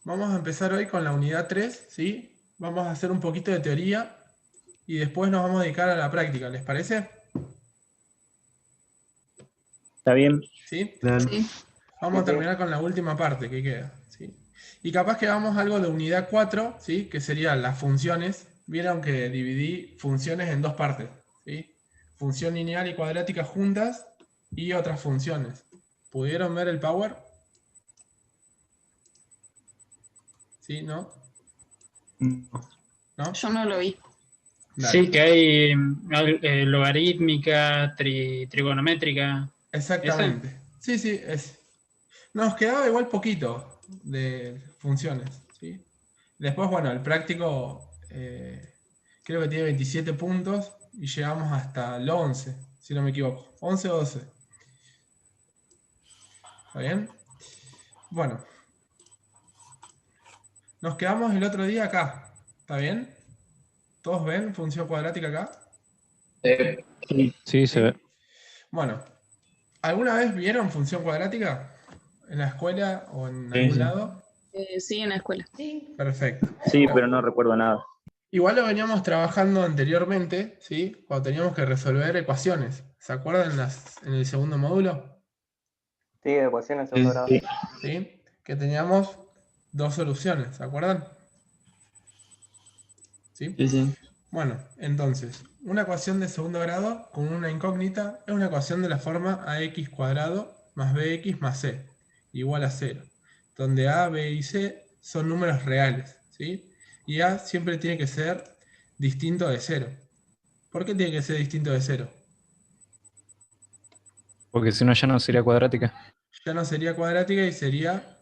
Vamos a empezar hoy con la unidad 3, ¿sí? Vamos a hacer un poquito de teoría y después nos vamos a dedicar a la práctica, ¿les parece? ¿Está bien? ¿Sí? Dale. Sí. Vamos a terminar con la última parte que queda, ¿sí? Y capaz que hagamos algo de unidad 4, ¿sí? Que serían las funciones. Vieron que dividí funciones en dos partes, ¿sí? Función lineal y cuadrática juntas y otras funciones. ¿Pudieron ver el power? ¿Sí? ¿No? ¿No? Yo no lo vi. Dale. Sí, que hay logarítmica, trigonométrica. Exactamente. Sí, sí, es. Nos quedaba igual poquito de funciones, ¿sí? Después, bueno, el práctico creo que tiene 27 puntos y llegamos hasta el 11, si no me equivoco. 11 o 12. ¿Está bien? Bueno, nos quedamos el otro día acá. ¿Está bien? ¿Todos ven función cuadrática acá? Sí, se ve. Bueno, ¿alguna vez vieron función cuadrática? ¿En la escuela o en Sí, algún sí. lado? Sí, en la escuela. Perfecto. Sí, pero no recuerdo nada. Igual lo veníamos trabajando anteriormente, ¿sí? Cuando teníamos que resolver ecuaciones. ¿Se acuerdan en el segundo módulo? Sí, ecuación en segundo grado. ¿Sí? Que teníamos dos soluciones, ¿se acuerdan? ¿Sí? Sí, sí. Bueno, entonces, una ecuación de segundo grado con una incógnita es una ecuación de la forma ax cuadrado más bx más c igual a 0, donde a, b y c son números reales, ¿sí? Y a siempre tiene que ser distinto de 0. ¿Por qué tiene que ser distinto de 0? Porque si no ya no sería cuadrática. Ya no sería cuadrática y sería,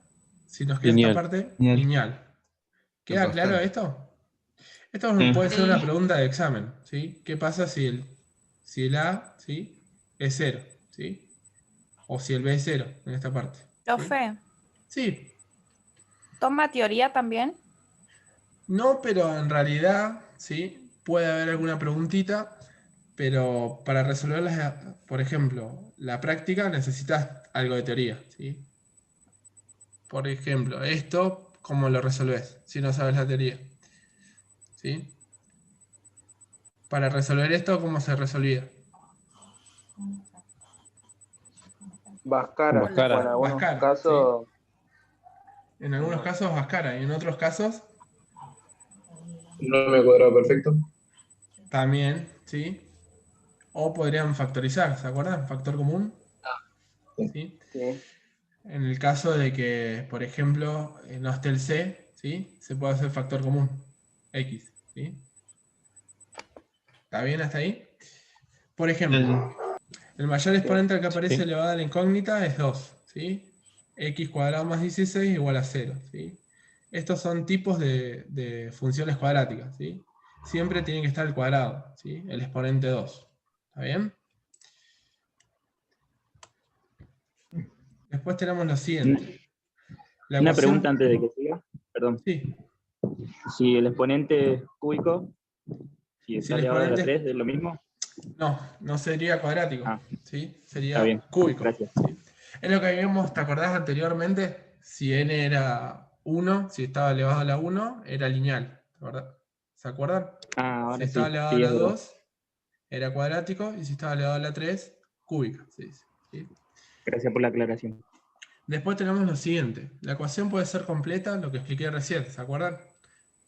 si nos queda esta Lineal. parte, Lineal. lineal. ¿Queda claro Bastante. esto? Esto Sí. puede ser Sí. una pregunta de examen, ¿sí? ¿Qué pasa si el A, ¿sí? es 0, ¿sí? O si el B es 0 en esta parte. ¿sí? Profe, Sí, ¿toma teoría también? no, pero en realidad, ¿sí? Puede haber alguna preguntita, pero para resolverlas, por ejemplo, la práctica necesitas algo de teoría, ¿sí? Por ejemplo, esto, ¿cómo lo resolves si no sabes la teoría? ¿Sí? Para resolver esto, ¿cómo se resolvía? Bhaskara. Bhaskara. Bueno, en algunos Bhaskara, casos. En algunos casos Bhaskara y en otros casos No me cuadraba perfecto. también, ¿sí? O podrían factorizar, ¿se acuerdan? Factor común. ¿Sí? Sí. En el caso de que, por ejemplo, no esté el C, ¿sí? Se puede hacer factor común, X, ¿sí? ¿Está bien hasta ahí? Por ejemplo, el mayor exponente al que aparece Sí. elevado a la incógnita es 2, ¿sí? X cuadrado más 16 igual a 0, ¿sí? Estos son tipos de funciones cuadráticas, ¿sí? Siempre tiene que estar el cuadrado, ¿sí? El exponente 2. ¿Está bien? Después tenemos lo siguiente. La Una ecuación... pregunta antes de que siga. Perdón. Sí, Si el exponente es cúbico, si si el está elevado a la exponente... 3, ¿es lo mismo? No, no sería cuadrático, Ah, ¿sí? está Sería bien. cúbico, Gracias. ¿sí? Es lo que habíamos, ¿te acordás anteriormente? Si n era 1, si estaba elevado a la 1, era lineal, ¿verdad? ¿Se acuerdan? Ah, Si ahora estaba sí. elevado a Sí, la es verdad. 2, era cuadrático, y si estaba elevado a la 3, cúbica, se dice, ¿sí? Gracias por la aclaración. Después tenemos lo siguiente. La ecuación puede ser completa, lo que expliqué recién, ¿se acuerdan?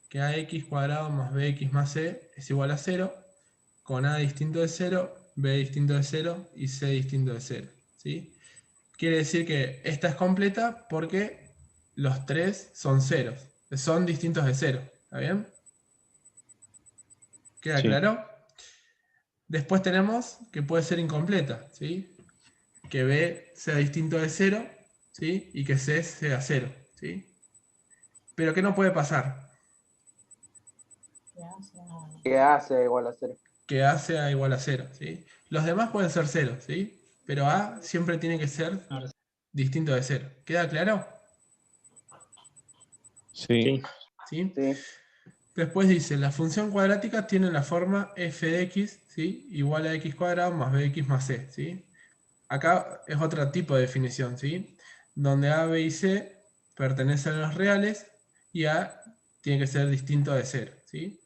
Que ax cuadrado más bx más c es igual a 0, con a distinto de 0, b distinto de 0 y c distinto de 0, ¿sí? Quiere decir que esta es completa porque los tres son ceros, son distintos de 0, ¿está bien? ¿Queda Sí. claro? Después tenemos que puede ser incompleta, ¿sí? Que b sea distinto de 0, ¿sí? Y que c sea 0, ¿sí? Pero ¿qué no puede pasar? Que hace igual a 0. Que a sea igual a 0, ¿sí? Los demás pueden ser 0, ¿sí? Pero a siempre tiene que ser distinto de 0. ¿Queda claro? Sí. Sí. ¿Sí? Sí. Después dice, la función cuadrática tiene la forma f de x, ¿sí? Igual a x cuadrado más bx más c, ¿sí? Acá es otro tipo de definición, ¿sí? Donde a, b y c pertenecen a los reales y A tiene que ser distinto de 0, ¿sí?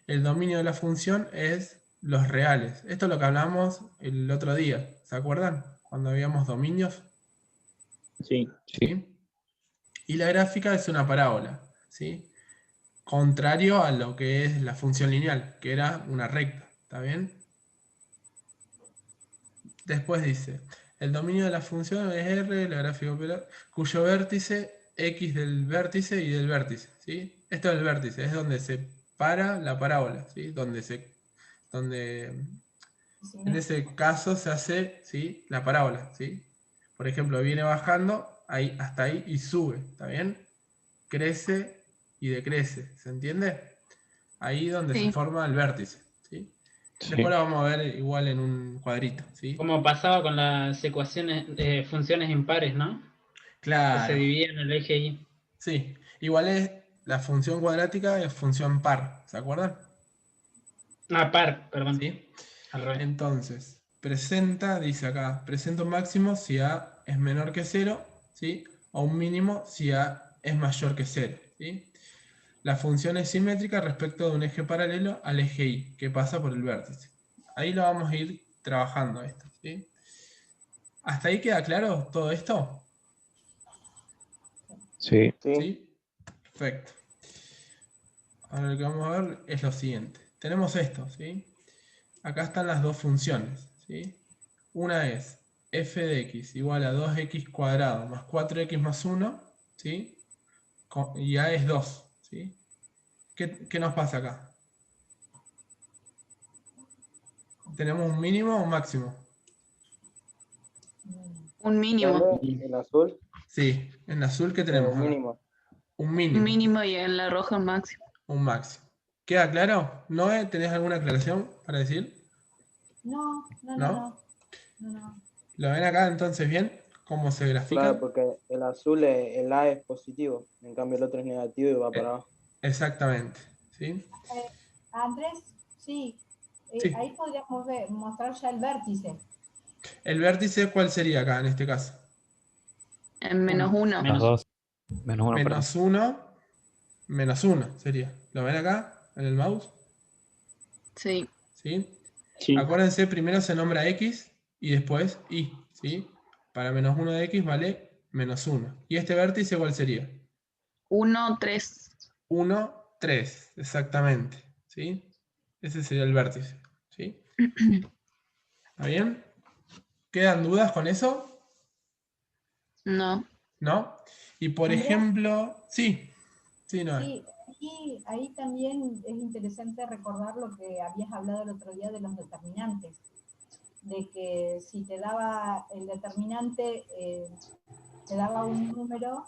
El dominio de la función es los reales. Esto es lo que hablamos el otro día, ¿se acuerdan? Cuando habíamos dominios. Sí. ¿Sí? Y la gráfica es una parábola, ¿sí? Contrario a lo que es la función lineal, que era una recta, ¿está bien? Después dice, el dominio de la función es R, la gráfica operador, cuyo vértice, X del vértice y del vértice, ¿sí? Esto es el vértice, es donde se para la parábola, ¿sí? Donde en ese caso se hace, ¿sí? La parábola, ¿sí? Por ejemplo, viene bajando ahí, hasta ahí y sube, ¿está bien? Crece y decrece, ¿se entiende? Ahí donde se Sí. forma el vértice, ¿sí? Sí. Después lo vamos a ver igual en un cuadrito, ¿sí? Como pasaba con las ecuaciones, funciones impares, ¿no? Que se Claro, dividían en el eje Y. sí. Igual es la función cuadrática es función par, ¿se acuerdan? Ah, par, perdón. ¿Sí? Al revés. Entonces, presenta, dice acá, presenta un máximo si A es menor que 0, ¿sí? O un mínimo si A es mayor que 0, ¿sí? La función es simétrica respecto de un eje paralelo al eje Y, que pasa por el vértice. Ahí lo vamos a ir trabajando esto, ¿sí? ¿Hasta ahí queda claro todo esto? Sí. Sí. ¿Sí? Perfecto. Ahora lo que vamos a ver es lo siguiente. Tenemos esto, ¿sí? Acá están las dos funciones, ¿sí? Una es f de x igual a 2x cuadrado más 4x más 1, ¿sí? Y a es 2, ¿sí? ¿Qué nos pasa acá? ¿Tenemos un mínimo o un máximo? Un mínimo. ¿Dónde? ¿El azul? Sí, en azul, ¿qué tenemos acá? Mínimo. Un Un mínimo, mínimo y en la roja un máximo. un máximo. ¿Queda claro? ¿Noé, tenés alguna aclaración para decir? No, no, no, ¿No? no. No, no. ¿Lo ven acá entonces bien? ¿Cómo se grafica? Claro, porque el azul, el A es positivo, en cambio el otro es negativo y va para abajo. Exactamente, ¿sí? Andrés, sí, Sí. ahí podríamos mostrar ya el vértice. ¿El vértice cuál sería acá en este caso? En menos uno. Menos 2. Menos 1, perdón. Menos 1, menos 1 sería. ¿Lo ven acá en el mouse? Sí. ¿Sí? Sí. Acuérdense, primero se nombra x y después y, ¿sí? Para menos 1 de x vale menos 1. ¿Y este vértice cuál sería? 1, 3. 1, 3, exactamente, ¿sí? Ese sería el vértice, ¿sí? ¿Está bien? ¿Quedan dudas con eso? No. ¿No? Y por Andrea, ejemplo, sí, no. sí, ahí también es interesante recordar lo que habías hablado el otro día de los determinantes, de que si te daba el determinante, te daba un número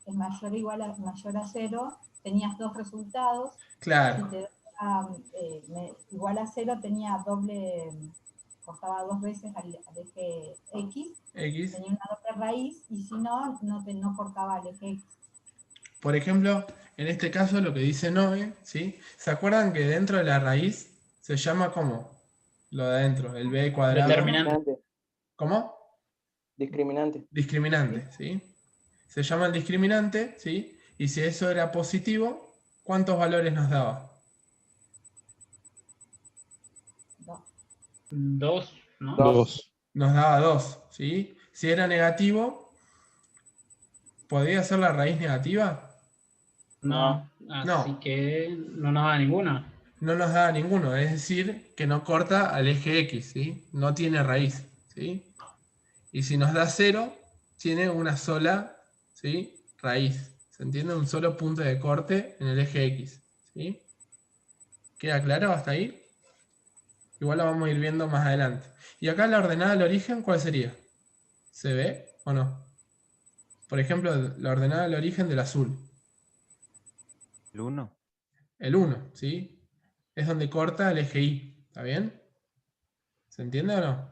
es mayor o igual a mayor a 0, tenías dos resultados. Claro. Si te daba igual a 0, tenía doble, cortaba dos veces al eje X, tenía una doble raíz, y si no, no cortaba al eje X. Por ejemplo, en este caso lo que dice Noe, ¿sí? ¿Se acuerdan que dentro de la raíz se llama como? Lo de adentro, el b cuadrado. Determinante. ¿Cómo? Discriminante. Discriminante, ¿sí? Se llama el discriminante, ¿sí? Y si eso era positivo, ¿cuántos valores nos daba? 2, ¿no? 2. Nos daba 2, ¿sí? Si era negativo, ¿podría ser la raíz negativa? No. Así No. que no nos da ninguna. No nos da ninguno, es decir, que no corta al eje X, ¿sí? No tiene raíz, ¿sí? Y si nos da 0, tiene una sola, ¿sí? Raíz. ¿Se entiende? Un solo punto de corte en el eje X, ¿sí? ¿Queda claro hasta ahí? Igual lo vamos a ir viendo más adelante. Y acá la ordenada del origen, ¿cuál sería? ¿Se ve o no? Por ejemplo, la ordenada del origen del azul. ¿El 1? El 1, ¿sí? Es donde corta el eje Y, ¿está bien? ¿Se entiende o no?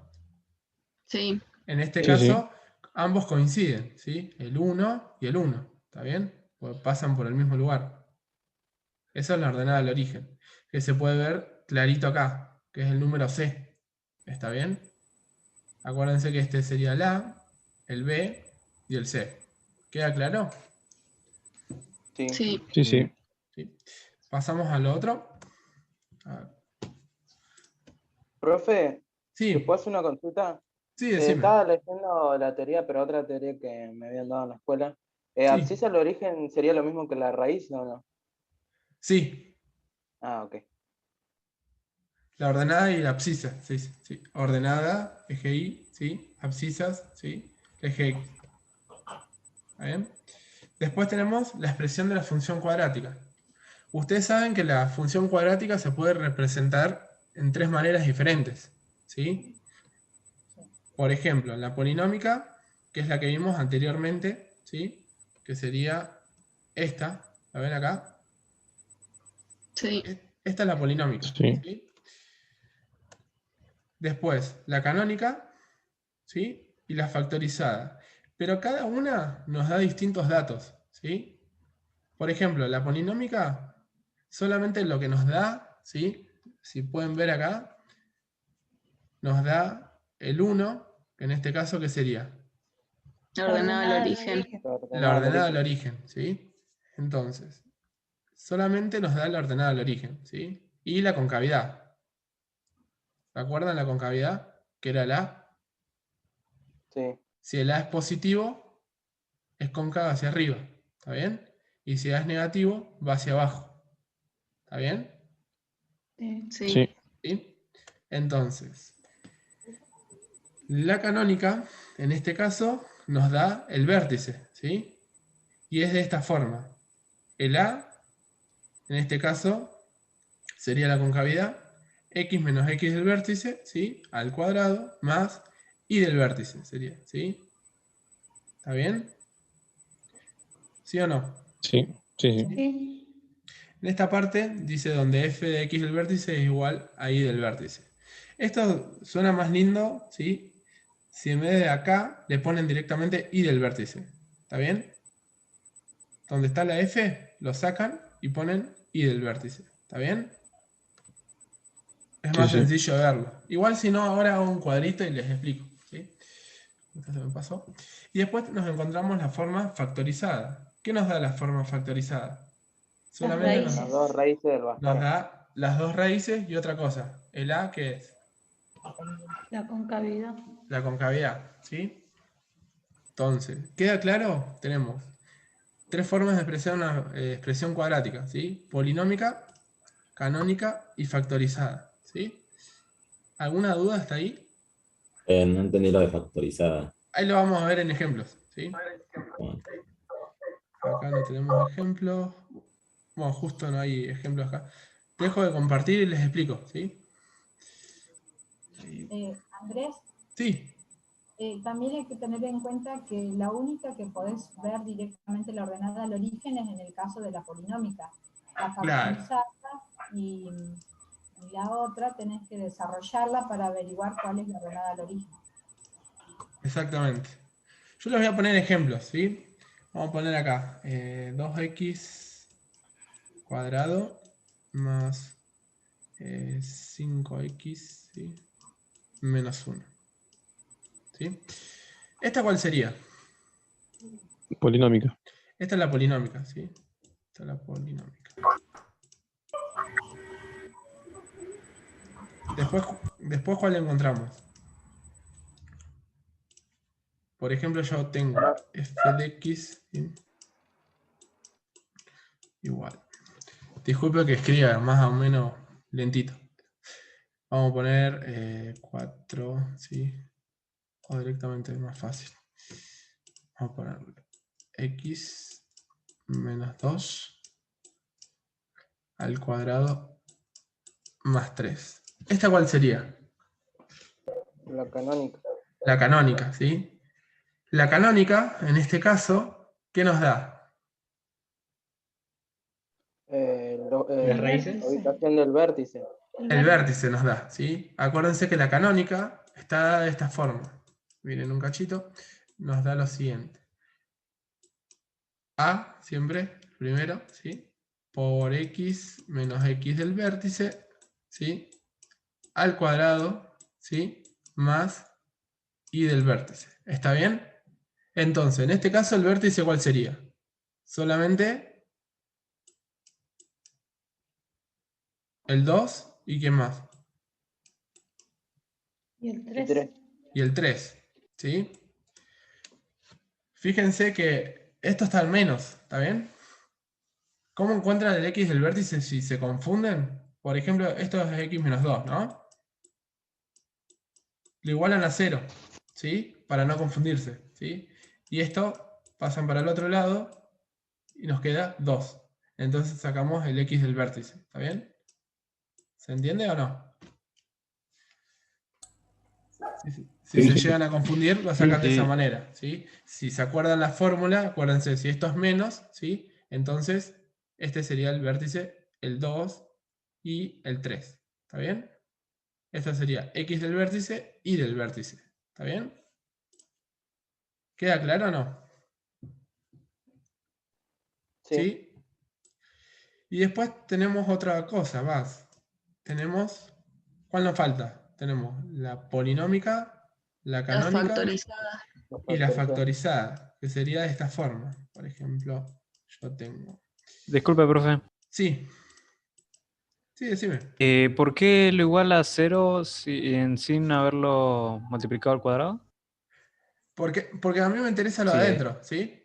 Sí. En este Sí, caso, ambos coinciden, ¿sí? El 1 y el 1, ¿está bien? Porque pasan por el mismo lugar. Esa es la ordenada del origen, que se puede ver clarito acá, que es el número C. ¿Está bien? Acuérdense que este sería el A, el B y el C. ¿Queda claro? Sí. Sí. Sí, sí. ¿Sí? Pasamos a lo otro. A ver. Profe, Sí, ¿te puedo hacer una consulta? sí, decime. Estaba leyendo la teoría, pero otra teoría que me habían dado en la escuela. Sí, ¿Abscisa al origen sería lo mismo que la raíz o no? sí, Ah, ok. la ordenada y la abscisa, sí, sí, sí. Ordenada, eje Y, sí. Abscisas, sí. Eje X. ¿Está bien? Después tenemos la expresión de la función cuadrática. Ustedes saben que la función cuadrática se puede representar en tres maneras diferentes, ¿sí? Por ejemplo, la polinómica, que es la que vimos anteriormente, ¿sí? Que sería esta, ¿la ven acá? Sí. Esta es la polinómica, Sí. ¿sí? Después, la canónica, ¿sí? Y la factorizada. Pero cada una nos da distintos datos, ¿sí? Por ejemplo, la polinómica solamente lo que nos da, ¿sí? Si pueden ver acá, nos da el 1, que en este caso, ¿qué sería? Ordenado al origen. La ordenada al origen, ¿sí? Entonces, solamente nos da la ordenada al origen, ¿sí? Y la concavidad. ¿Se acuerdan la concavidad? Que era el A. Sí. Si el A es positivo, es cóncavo hacia arriba, ¿está bien? Y si A es negativo, va hacia abajo, ¿está bien? Sí. Sí. ¿Sí? Entonces, la canónica, en este caso, nos da el vértice, ¿sí? Y es de esta forma. El A, en este caso, sería la concavidad, x menos x del vértice, ¿sí? Al cuadrado, más y del vértice, sería, ¿sí? ¿Está bien? ¿Sí o no? Sí. Sí, sí. Sí. En esta parte dice donde f de x del vértice es igual a y del vértice. Esto suena más lindo, ¿sí? Si en vez de acá le ponen directamente y del vértice. ¿Está bien? Donde está la f, lo sacan y ponen y del vértice. ¿Está bien? Es Sí, más sí. sencillo verlo. Igual si no, ahora hago un cuadrito y les explico. ¿Sí? Esto se me pasó. Y después nos encontramos la forma factorizada. ¿Qué nos da la forma factorizada? Solamente Las dos raíces del nos bastón. da las dos raíces y otra cosa. El A, que es La concavidad. la concavidad. ¿Sí? Entonces, ¿queda claro? Tenemos tres formas de expresar una expresión cuadrática. ¿Sí? Polinómica, canónica y factorizada. ¿Sí? ¿Alguna duda hasta ahí? No entendí lo de factorizada. Ahí lo vamos a ver en ejemplos. ¿Sí? Bueno, Acá no tenemos ejemplos. Bueno, justo no hay ejemplos acá. Dejo de compartir y les explico. ¿Sí? Andrés, Sí. también hay que tener en cuenta que la única que podés ver directamente la ordenada al origen es en el caso de la polinómica. La Claro. factorizada y la otra tenés que desarrollarla para averiguar cuál es la ordenada al origen. Exactamente. Yo les voy a poner ejemplos, ¿sí? Vamos a poner acá 2x cuadrado más 5x, ¿sí? Menos 1. ¿Sí? ¿Esta cuál sería? Polinómica. Esta es la polinómica, ¿sí? Esta es la polinómica. Después ¿cuál encontramos? Por ejemplo, yo tengo f de x, ¿sí? Igual. Disculpe que escriba más o menos lentito. Vamos a poner 4, ¿sí? O directamente es más fácil. Vamos a poner x menos 2 al cuadrado más 3. ¿Esta cuál sería? La canónica. La canónica, ¿sí? La canónica, en este caso, ¿qué nos da? Las raíces. La ubicación del vértice. El vértice nos da, ¿sí? Acuérdense que la canónica está dada de esta forma. Miren un cachito, nos da lo siguiente. A, siempre, primero, ¿sí? Por x menos x del vértice, ¿sí? Al cuadrado, ¿sí? Más y del vértice. ¿Está bien? Entonces, en este caso, ¿el vértice cuál sería? Solamente el 2 y ¿quién más? Y el Y 3. 3. Y el 3, ¿sí? Fíjense que esto está al menos, ¿está bien? ¿Cómo encuentran el x del vértice si se confunden? Por ejemplo, esto es x menos 2, ¿no? Lo igualan a 0, ¿sí? Para no confundirse, ¿sí? Y esto pasan para el otro lado y nos queda 2. Entonces sacamos el x del vértice, ¿está bien? ¿Se entiende o no? Si se llegan a confundir, lo sacan de esa manera, ¿sí? Si se acuerdan la fórmula, acuérdense, si esto es menos, ¿sí? Entonces, este sería el vértice, el 2 y el 3, ¿está bien? Esto sería x del vértice y del vértice, ¿está bien? ¿Queda claro o no? Sí. ¿Sí? Y después tenemos otra cosa más. Tenemos, ¿cuál nos falta? Tenemos la polinómica, la La canónica factorizada. y la factorizada, que sería de esta forma. Por ejemplo, yo tengo... Disculpe, profe. Sí. Sí, decime. ¿Por qué lo iguala a 0 sin haberlo multiplicado al cuadrado? Porque a mí me interesa lo de Sí. adentro, ¿sí?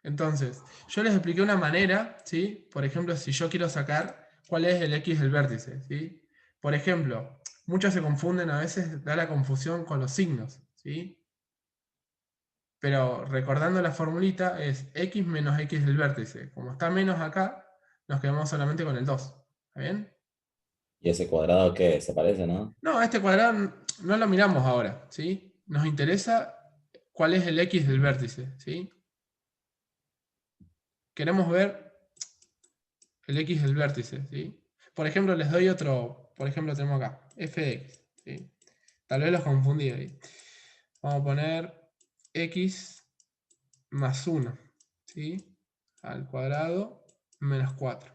Entonces, yo les expliqué una manera, ¿sí? Por ejemplo, si yo quiero sacar cuál es el x del vértice, ¿sí? Por ejemplo, muchos se confunden, a veces da la confusión con los signos, ¿sí? Pero recordando la formulita es x menos x del vértice. Como está menos acá, nos quedamos solamente con el 2, ¿está bien? ¿Y ese cuadrado qué? Se parece, ¿no? No, este cuadrado no lo miramos ahora, ¿sí? Nos interesa cuál es el x del vértice, ¿sí? Queremos ver el x del vértice, ¿sí? Por ejemplo, les doy otro, por ejemplo, tenemos acá, f de x, ¿sí? Tal vez los confundí ahí. Vamos a poner x más 1, ¿sí? Al cuadrado menos 4.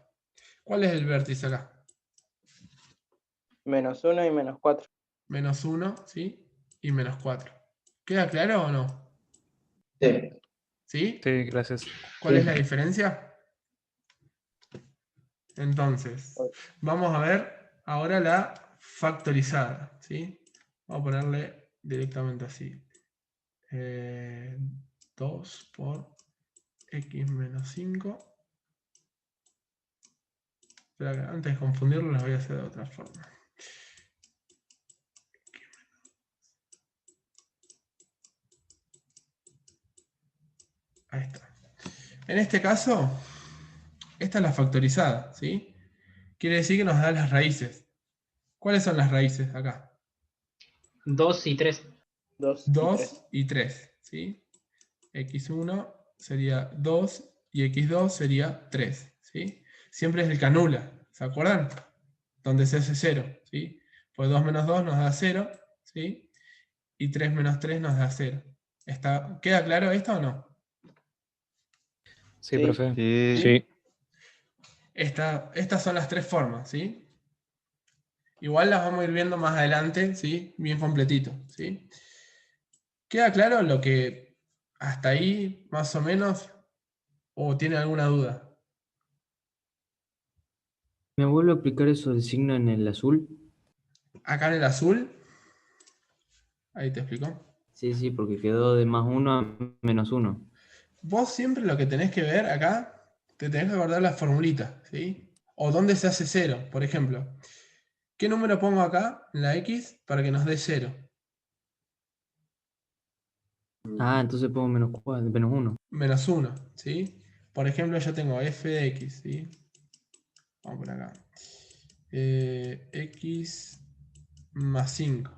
¿Cuál es el vértice acá? Menos 1 y menos 4. Menos 1, ¿sí? Y menos 4. ¿Queda claro o no? Sí. ¿Sí? Sí, gracias. ¿Cuál es Sí. la diferencia? Entonces, vamos a ver ahora la factorizada, ¿sí? Vamos a ponerle directamente así. 2 por x menos 5. Espera que antes de confundirlo las voy a hacer de otra forma. Ahí está. En este caso, esta es la factorizada, ¿sí? Quiere decir que nos da las raíces. ¿Cuáles son las raíces acá? 2 y 3. 2 y 3. 2 y 3, ¿sí? x1 sería 2 y x2 sería 3, ¿sí? Siempre es el canula, ¿se acuerdan? Donde se hace 0, ¿sí? Pues 2 menos 2 nos da 0, ¿sí? Y 3 menos 3 nos da 0. ¿Queda claro esto o no? Sí, Sí. profe. ¿Sí? Estas son las tres formas, ¿sí? Igual las vamos a ir viendo más adelante, ¿sí? Bien completito, ¿sí? ¿Queda claro lo que hasta ahí, más o menos, o tiene alguna duda? ¿Me vuelve a aplicar eso del signo en el azul? Acá en el azul, ahí te explico. Sí, sí, porque quedó de más 1 a menos 1. Vos siempre lo que tenés que ver acá, te tenés que guardar la formulita, ¿sí? O dónde se hace 0, por ejemplo. ¿Qué número pongo acá en la x para que nos dé 0? Ah, entonces pongo menos 4, menos 1. Menos 1, ¿sí? Por ejemplo, yo tengo f de x, ¿sí? Vamos por acá. X más 5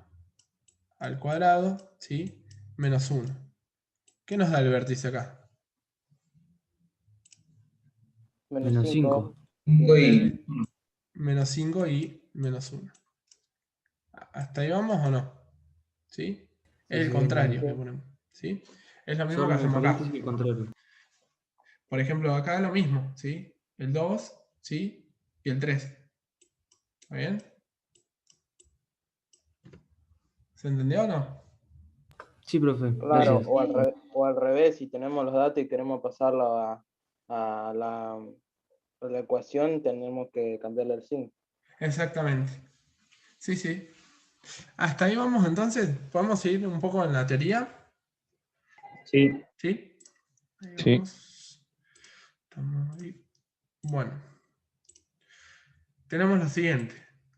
al cuadrado, ¿sí? Menos 1. ¿Qué nos da el vértice acá? Menos 5. Y Menos 5 y menos 1. ¿Hasta ahí vamos o no? ¿Sí? Es el Sí, contrario sí. que ponemos, ¿sí? Es lo mismo son que el hacemos acá. paréntesis y el contrario. Por ejemplo, acá lo mismo, ¿sí? El 2, ¿sí? Y el 3. ¿Está bien? ¿Se entendió o no? Sí, profe, Claro, gracias. o al revés, si tenemos los datos y queremos pasarlo a la ecuación, tenemos que cambiarle el signo. Exactamente. Sí, sí. Hasta ahí vamos entonces. ¿Podemos seguir un poco en la teoría? Sí. ¿Sí? Ahí Sí. vamos. Estamos ahí. Bueno. Tenemos lo siguiente.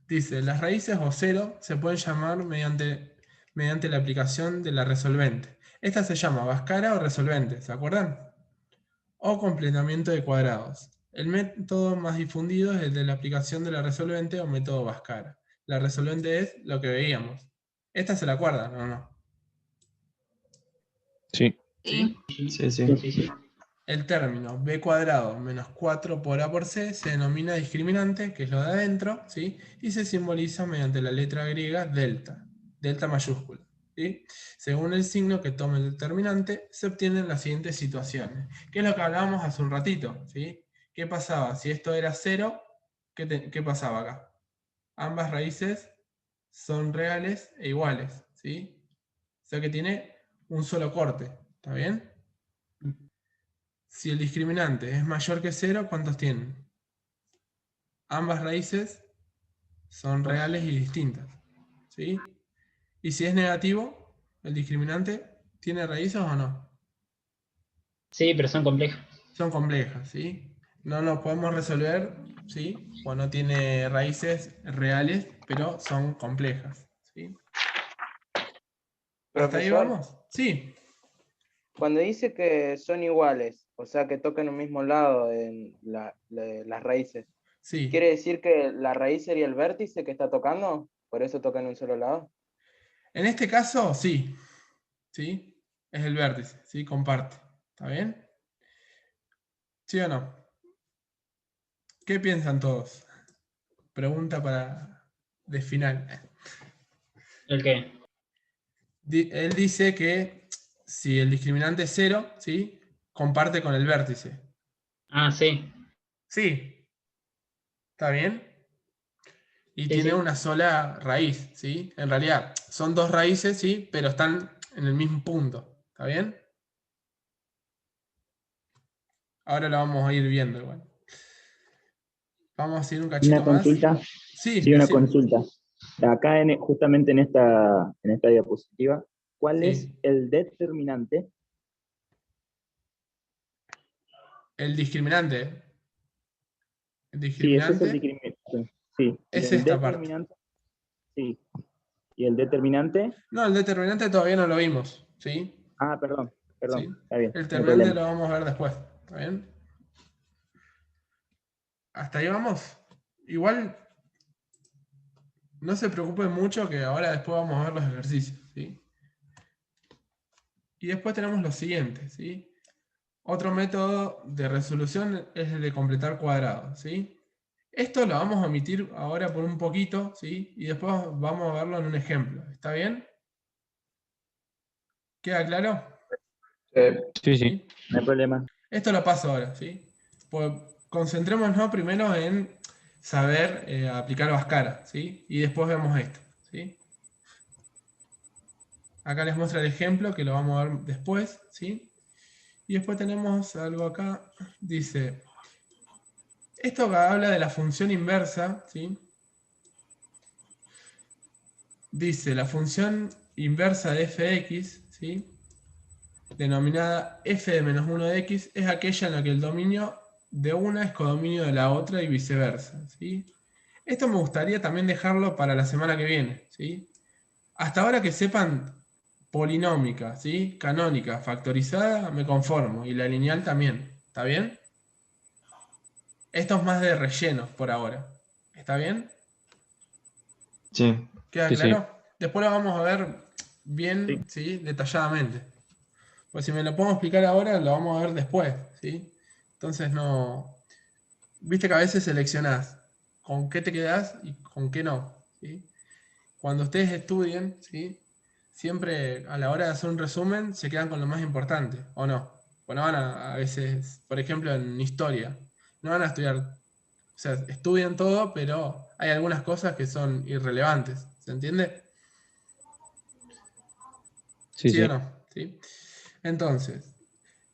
Dice, las raíces o cero se pueden llamar mediante la aplicación de la resolvente. Esta se llama Bhaskara o resolvente, ¿se acuerdan? O completamiento de cuadrados. El método más difundido es el de la aplicación de la resolvente o método Bhaskara. La resolvente es lo que veíamos. ¿Esta se la acuerdan o no? Sí. ¿Sí? Sí, sí. Sí, sí. El término b cuadrado menos 4 por a por c se denomina discriminante, que es lo de adentro, ¿sí? Y se simboliza mediante la letra griega delta, delta mayúscula, ¿sí? Según el signo que tome el determinante, se obtienen las siguientes situaciones, que es lo que hablábamos hace un ratito, ¿sí? ¿Qué pasaba? Si esto era 0, ¿qué pasaba acá? Ambas raíces son reales e iguales, ¿sí? O sea que tiene un solo corte, ¿está bien? Si el discriminante es mayor que 0, ¿cuántos tienen? Ambas raíces son reales y distintas, ¿sí? Y si es negativo, el discriminante, ¿tiene raíces o no? Sí, pero son complejos. Son complejas, ¿sí? No lo podemos resolver, ¿sí? O no tiene raíces reales, pero son complejas, ¿sí? ¿Hasta ahí Profesor, vamos? Sí, cuando dice que son iguales, o sea que tocan un mismo lado en las raíces, sí. ¿quiere decir que la raíz sería el vértice que está tocando? ¿Por eso toca en un solo lado? En este caso, sí. ¿Sí? Es el vértice, ¿sí? Comparte. ¿Está bien? ¿Sí o no? ¿Qué piensan todos? Pregunta de final. ¿El qué? Él dice que si el discriminante es 0, ¿sí? Comparte con el vértice. Ah, sí. Sí. ¿Está bien? Y Sí, tiene sí. una sola raíz, ¿sí? En realidad, son dos raíces, ¿sí? Pero están en el mismo punto. ¿Está bien? Ahora lo vamos a ir viendo igual. Vamos a ir un cachito Una más. consulta. Sí, Sí, una decime. consulta. Acá, justamente en esta diapositiva, ¿cuál es Sí. el determinante? El discriminante. El Sí, ese es el discriminante discriminante. Sí, y es el esta parte. determinante. Sí. ¿Y el determinante? No, el determinante todavía no lo vimos, ¿sí? Ah, perdón, ¿Sí? está bien, El no hay determinante problema. lo vamos a ver después, ¿está bien? ¿Hasta ahí vamos? Igual, no se preocupen mucho que ahora después vamos a ver los ejercicios, ¿sí? Y después tenemos lo siguiente, ¿sí? Otro método de resolución es el de completar cuadrados, ¿sí? Esto lo vamos a omitir ahora por un poquito, ¿sí? Y después vamos a verlo en un ejemplo, ¿está bien? ¿Queda claro? Sí, sí. ¿Sí? No hay problema. Esto lo paso ahora, ¿sí? Pues concentrémonos primero en saber aplicar Bhaskara, ¿sí? Y después vemos esto, ¿sí? Acá les muestro el ejemplo que lo vamos a ver después, ¿sí? Y después tenemos algo acá, dice, esto que habla de la función inversa, ¿sí? Dice, la función inversa de f de x, ¿sí? Denominada f de menos 1 de x, es aquella en la que el dominio de una es codominio de la otra y viceversa, ¿sí? Esto me gustaría también dejarlo para la semana que viene, ¿sí? Hasta ahora que sepan polinómica, ¿sí? Canónica, factorizada, me conformo, y la lineal también, ¿está bien? Esto es más de relleno por ahora, ¿está bien? Sí. ¿Queda Sí, sí. claro? Después lo vamos a ver bien, ¿sí? Detalladamente. Pues si me lo puedo explicar ahora, lo vamos a ver después, ¿sí? Entonces no... Viste que a veces seleccionás con qué te quedás y con qué no, ¿sí? Cuando ustedes estudien, ¿sí? Siempre a la hora de hacer un resumen se quedan con lo más importante, ¿o no? Bueno, van a veces, por ejemplo, en historia, no van a estudiar, o sea, estudian todo, pero hay algunas cosas que son irrelevantes, ¿se entiende? Sí, ¿Sí o sí. no? ¿Sí? Entonces,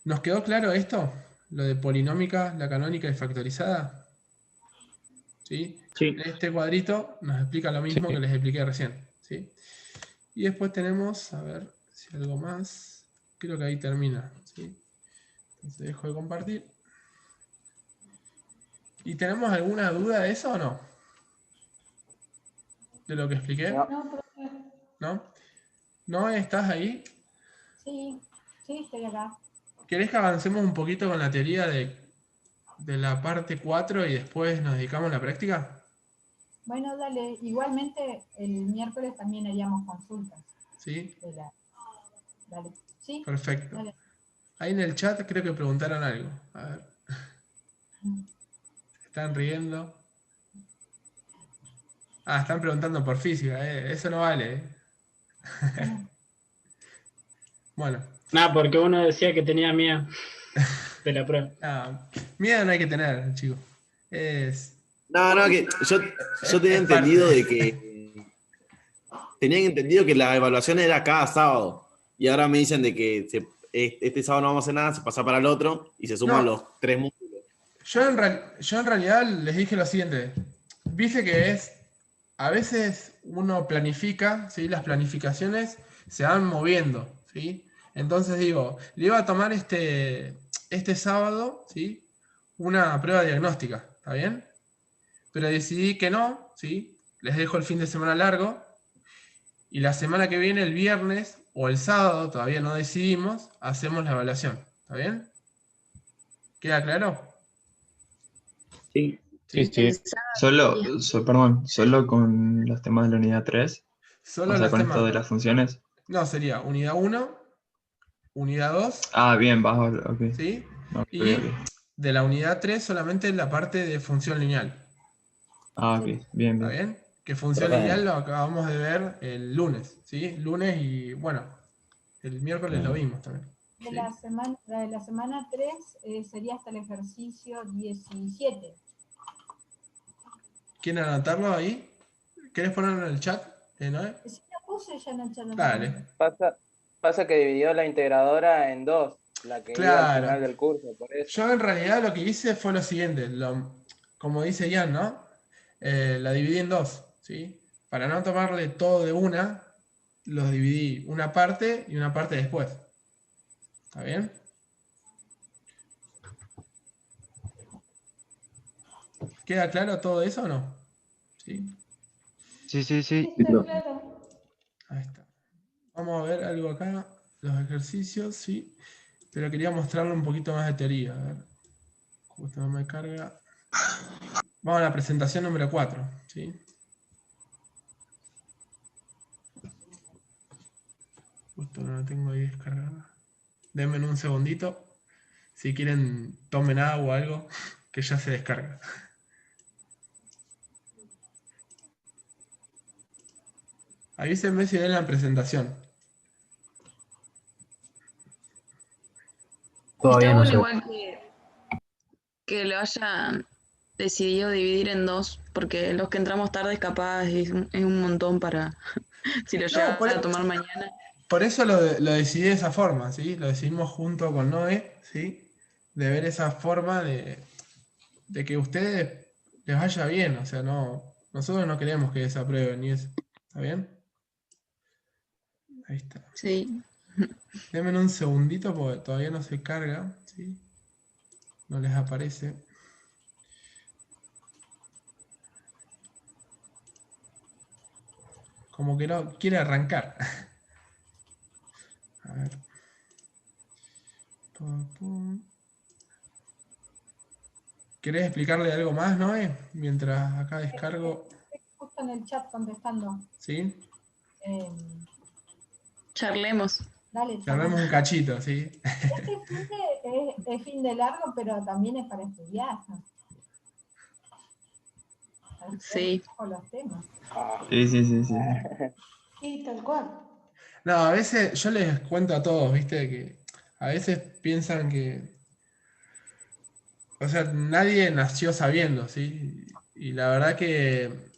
¿nos quedó claro esto? Lo de polinómica, la canónica y factorizada. ¿sí? Sí. Este cuadrito nos explica lo mismo que les expliqué recién, ¿sí? Y después tenemos, a ver si algo más. Creo que ahí termina, ¿sí? Entonces dejo de compartir. ¿Y tenemos alguna duda de eso o no? ¿De lo que expliqué? No. No, profe. ¿No? ¿No estás ahí? Sí, sí, estoy acá. ¿Querés que avancemos un poquito con la teoría de la parte 4 y después nos dedicamos a la práctica? Bueno, dale. Igualmente, el miércoles también haríamos consultas. ¿Sí? Dale. ¿Sí? Perfecto. Dale. Ahí en el chat creo que preguntaron algo. A ver. Están riendo. Ah, están preguntando por física, eso no vale. Bueno. No, porque uno decía que tenía miedo de la prueba. Miedo no hay que tener, chicos. No, que yo tenía entendido de que tenían entendido que la evaluación era cada sábado. Y ahora me dicen de que este sábado no vamos a hacer nada, se pasa para el otro y se suman los 3 módulos. Yo en realidad les dije lo siguiente. Viste que a veces uno planifica, ¿sí? Las planificaciones se van moviendo, ¿sí? Entonces digo, le iba a tomar este sábado, ¿sí? Una prueba diagnóstica, ¿está bien? Pero decidí que no, ¿sí? Les dejo el fin de semana largo. Y la semana que viene, el viernes o el sábado, todavía no decidimos, hacemos la evaluación. ¿Está bien? ¿Queda claro? Sí. Sí. Solo con los temas de la unidad 3. Solo o sea, los con temas. esto de las funciones. No, sería unidad 1, unidad 2. Ah, bien, bajo, ok. ¿Sí? Okay, y ok. de la unidad 3 solamente la parte de función lineal. Ah, ok, bien, ¿Está bien. bien? Que función Profe. lineal lo acabamos de ver el lunes, ¿sí? Lunes y, bueno, el miércoles lo vimos también. De ¿sí? la semana 3 sería hasta el ejercicio 17. ¿Quieren anotarlo ahí? ¿Querés ponerlo en el chat, Noé? Si lo puse ya en el chat. Dale. Pasa que dividió la integradora en 2, la que iba al final del curso, por eso. Yo en realidad lo que hice fue lo siguiente, como dice Ian, ¿no? La dividí en 2, ¿sí? Para no tomarle todo de una, los dividí una parte y una parte después. ¿Está bien? ¿Queda claro todo eso o no? ¿Sí? Sí. Ahí está. Vamos a ver algo acá, los ejercicios, sí. Pero quería mostrarle un poquito más de teoría. A ver. Justo no me carga. Vamos a la presentación número 4, ¿sí? Justo no la tengo ahí descargada. Denme un segundito. Si quieren, tomen agua o algo, que ya se descarga. Avísenme si ven la presentación. Está bueno igual que lo hayan decidido dividir en 2, porque los que entramos tarde capaz es un montón para si lo llegan a tomar mañana. Por eso lo decidí de esa forma, ¿sí? Lo decidimos junto con Noé, ¿sí? De ver esa forma de que a ustedes les vaya bien, o sea, nosotros no queremos que desaprueben ni eso. ¿Está bien? Ahí está. Sí. Denme un segundito porque todavía no se carga, ¿sí? No les aparece. Como que no quiere arrancar. A ver. ¿Querés explicarle algo más, Noé? Mientras acá descargo. Justo en el chat contestando. ¿Sí? Charlemos. Dale, Charlemos un cachito, ¿sí? Este fin es fin de largo, pero también es para estudiar, ¿no? Sí. Con los temas. Sí. Sí, tal cual. No, a veces yo les cuento a todos, ¿viste? Que a veces piensan que... O sea, nadie nació sabiendo, ¿sí? Y la verdad que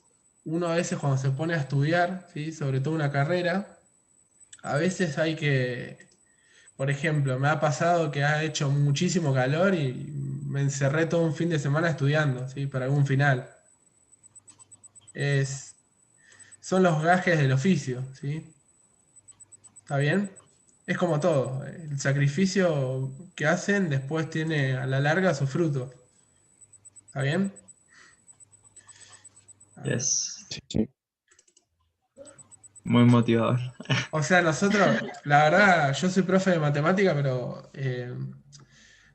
uno a veces cuando se pone a estudiar, ¿sí? Sobre todo una carrera, a veces hay que... Por ejemplo, me ha pasado que ha hecho muchísimo calor y me encerré todo un fin de semana estudiando, ¿sí? Para algún final. son los gajes del oficio, ¿sí? ¿Está bien? Es como todo. El sacrificio que hacen después tiene a la larga su fruto. ¿Está bien? Yes. Sí. Muy motivador. O sea, nosotros, la verdad, yo soy profe de matemática, pero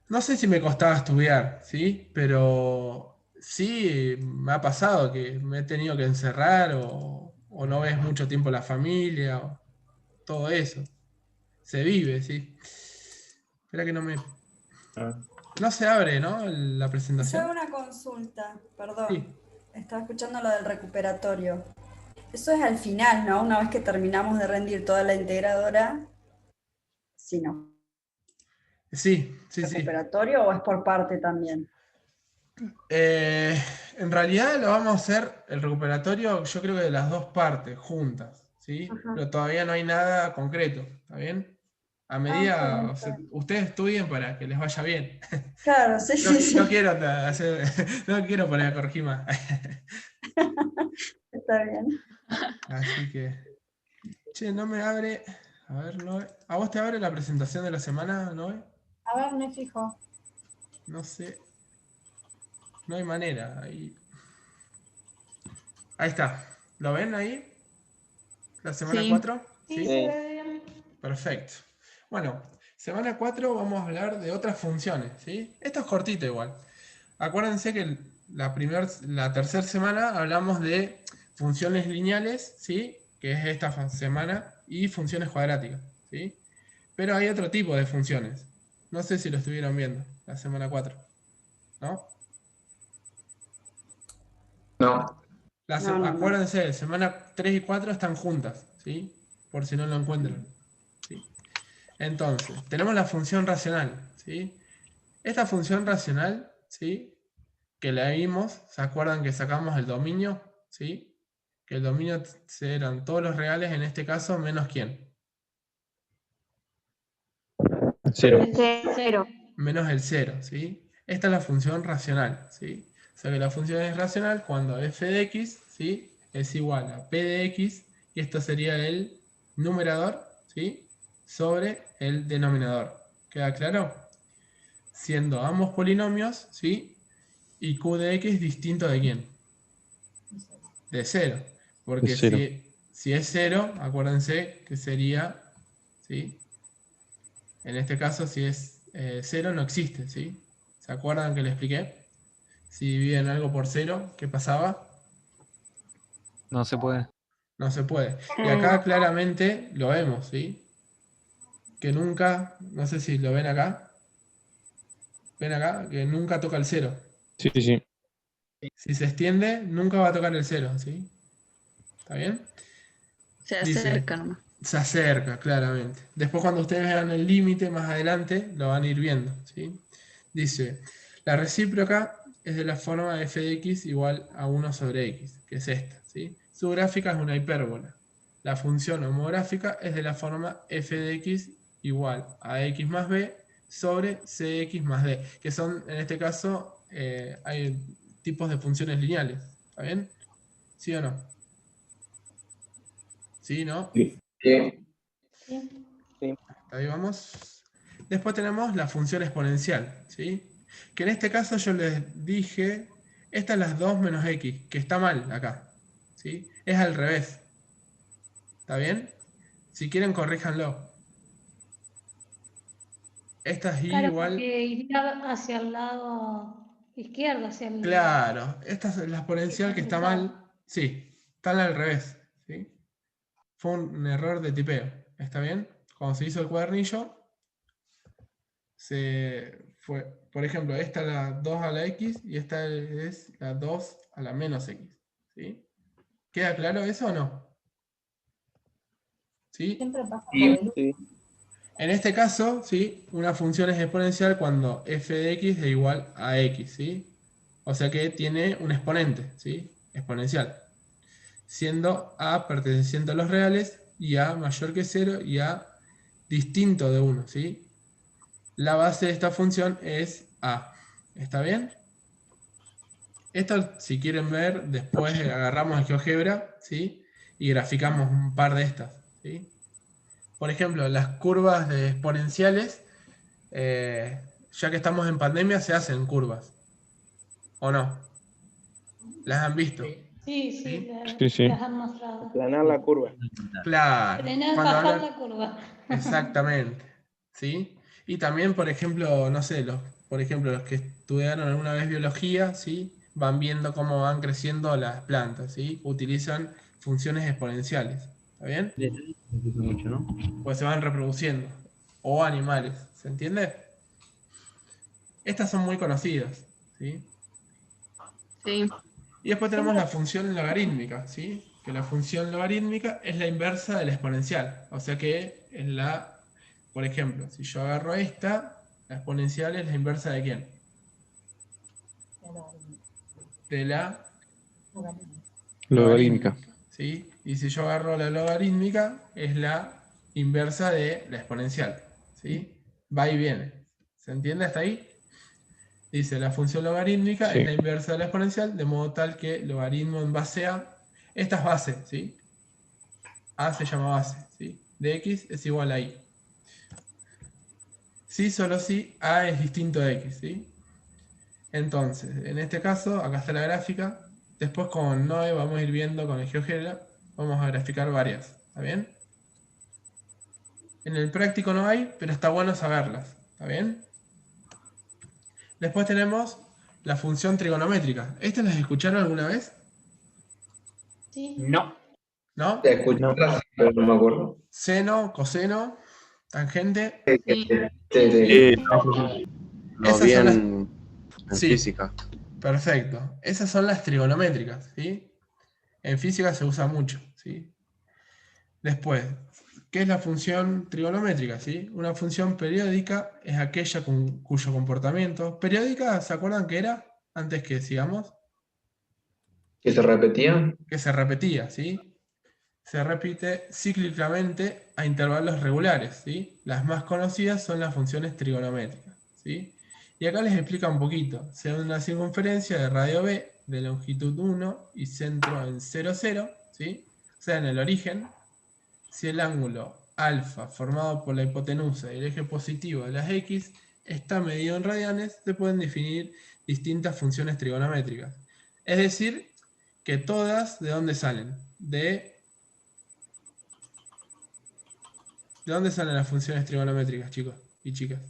no sé si me costaba estudiar, ¿sí? Pero sí me ha pasado que me he tenido que encerrar o no ves mucho tiempo la familia, o todo eso. Se vive, ¿sí? Espera que no me... No se abre, ¿no? La Eso presentación. es una consulta, perdón. Sí. Estaba escuchando lo del recuperatorio. Eso es al final, ¿no? Una vez que terminamos de rendir toda la integradora. Sí, ¿no? Sí, sí, sí. ¿Recuperatorio o es por parte también? En realidad lo vamos a hacer, el recuperatorio, yo creo que de las dos partes, juntas, ¿sí? Ajá. Pero todavía no hay nada concreto, ¿está bien? A medida, o sea, ustedes estudien para que les vaya bien. Claro, sí, No, sí, sí. no quiero hacer, no quiero poner a corregir más. Está bien. Así que, che, no me abre, a ver, Noé. ¿A vos te abre la presentación de la semana, Noé? A ver, me fijo. No sé, no hay manera. Ahí está, ¿lo ven ahí? ¿La semana Sí. 4? Sí, ¿Sí? se ve bien. Perfecto. Bueno, semana 4 vamos a hablar de otras funciones, ¿sí? Esto es cortito igual. Acuérdense que la tercera semana hablamos de funciones lineales, ¿sí? Que es esta semana, y funciones cuadráticas, ¿sí? Pero hay otro tipo de funciones. No sé si lo estuvieron viendo la semana 4, ¿no? No. No. Acuérdense, semana 3 y 4 están juntas, ¿sí? Por si no lo encuentran. ¿Sí? Entonces, tenemos la función racional, ¿sí? Esta función racional, ¿sí? Que la vimos, ¿se acuerdan que sacamos el dominio? ¿Sí? Que el dominio eran todos los reales, en este caso, menos quién. Cero. Cero. Menos el 0, ¿sí? Esta es la función racional, ¿sí? O sea que la función es racional cuando f de x, ¿sí? Es igual a p de x, y esto sería el numerador, ¿sí? Sobre el denominador. ¿Queda claro? Siendo ambos polinomios, ¿sí? Y q de x distinto de quién? De 0. Porque De cero. si es 0, acuérdense que sería, ¿sí? En este caso, si es 0, no existe, ¿sí? ¿Se acuerdan que le expliqué? Si dividen algo por 0, ¿qué pasaba? No se puede. No se puede. Y acá claramente lo vemos, ¿sí? Que nunca, no sé si lo ven acá. ¿Ven acá? Que nunca toca el 0. Sí, sí. Si se extiende, nunca va a tocar el 0, ¿sí? ¿Está bien? Se Dice, acerca nomás. se acerca, claramente. Después cuando ustedes vean el límite más adelante, lo van a ir viendo, ¿sí? Dice, la recíproca es de la forma f de x igual a 1 sobre x, que es esta, ¿sí? Su gráfica es una hipérbola. La función homográfica es de la forma f de x igual a x más b sobre cx más d, que son, en este caso, hay tipos de funciones lineales, ¿está bien? ¿Sí o no? ¿Sí, no? Sí. Ahí vamos. Después tenemos la función exponencial, ¿sí? Que en este caso yo les dije, esta es las 2 menos x, que está mal acá, ¿sí? Es al revés. ¿Está bien? Si quieren, corríjanlo. Esta es y Claro, igual... porque iría hacia el lado izquierdo, hacia el... Claro, esta es la exponencial que está mal. Sí, están al revés, ¿sí? Fue un error de tipeo, ¿está bien? Cuando se hizo el cuadernillo, se fue, por ejemplo, esta es la 2 a la x y esta es la 2 a la menos x, ¿sí? ¿Queda claro eso o no? ¿Sí? Siempre pasa por el Sí. En este caso, ¿sí? Una función es exponencial cuando f de x es igual a x, ¿sí? O sea que tiene un exponente, ¿sí? Exponencial. Siendo a perteneciente a los reales y a mayor que 0 y a distinto de 1, ¿sí? La base de esta función es a. ¿Está bien? Esto, si quieren ver, después agarramos el GeoGebra, ¿sí? Y graficamos un par de estas, ¿sí? Por ejemplo, las curvas de exponenciales, ya que estamos en pandemia, se hacen curvas. ¿O no? ¿Las han visto? Sí, ¿Sí? las han mostrado. Aplanar la curva. Claro. Frenar, Cuando bajar hablan- la curva. Exactamente. ¿Sí? Y también, por ejemplo, no sé, por ejemplo, los que estudiaron alguna vez biología, ¿sí? Van viendo cómo van creciendo las plantas, ¿sí? Utilizan funciones exponenciales. ¿Está bien? Mucho, ¿no? Pues se van reproduciendo. O animales. ¿Se entiende? Estas son muy conocidas, ¿sí? Sí. Y después tenemos la función logarítmica, ¿sí? Que la función logarítmica es la inversa de la exponencial. O sea que es la, por ejemplo, si yo agarro esta, la exponencial es la inversa de ¿quién? De la Logarítmica. ¿sí? Y si yo agarro la logarítmica, es la inversa de la exponencial, ¿sí? Va y viene. ¿Se entiende hasta ahí? Dice, la función logarítmica Sí. es la inversa de la exponencial, de modo tal que logaritmo en base a, esta es base, ¿sí? A se llama base, ¿sí? De x es igual a y. Sí, solo si a es distinto de x, ¿sí? Entonces, en este caso, acá está la gráfica. Después con Noe vamos a ir viendo con el GeoGebra, vamos a graficar varias, ¿está bien? En el práctico no hay, pero está bueno saberlas, ¿está bien? Después tenemos la función trigonométrica. ¿Estas las escucharon alguna vez? Sí. No. ¿No? Te escuché, pero no me acuerdo. Seno, coseno, tangente. Lo Esas vi son las- en Sí. física. Perfecto. Esas son las trigonométricas, ¿sí? En física se usa mucho, ¿sí? Después, ¿qué es la función trigonométrica? ¿Sí? Una función periódica es aquella cuyo comportamiento... ¿Periódica, se acuerdan que era? Antes que sigamos. ¿Que se repetía? Que se repetía, ¿sí? Se repite cíclicamente a intervalos regulares, ¿sí? Las más conocidas son las funciones trigonométricas, ¿sí? Y acá les explica un poquito. Se da una circunferencia de radio B de longitud 1 y centro en 0, 0, ¿sí? O sea, en el origen. Si el ángulo alfa formado por la hipotenusa y el eje positivo de las x está medido en radianes, se pueden definir distintas funciones trigonométricas. Es decir, que todas, ¿de dónde salen? ¿De dónde salen las funciones trigonométricas, chicos y chicas?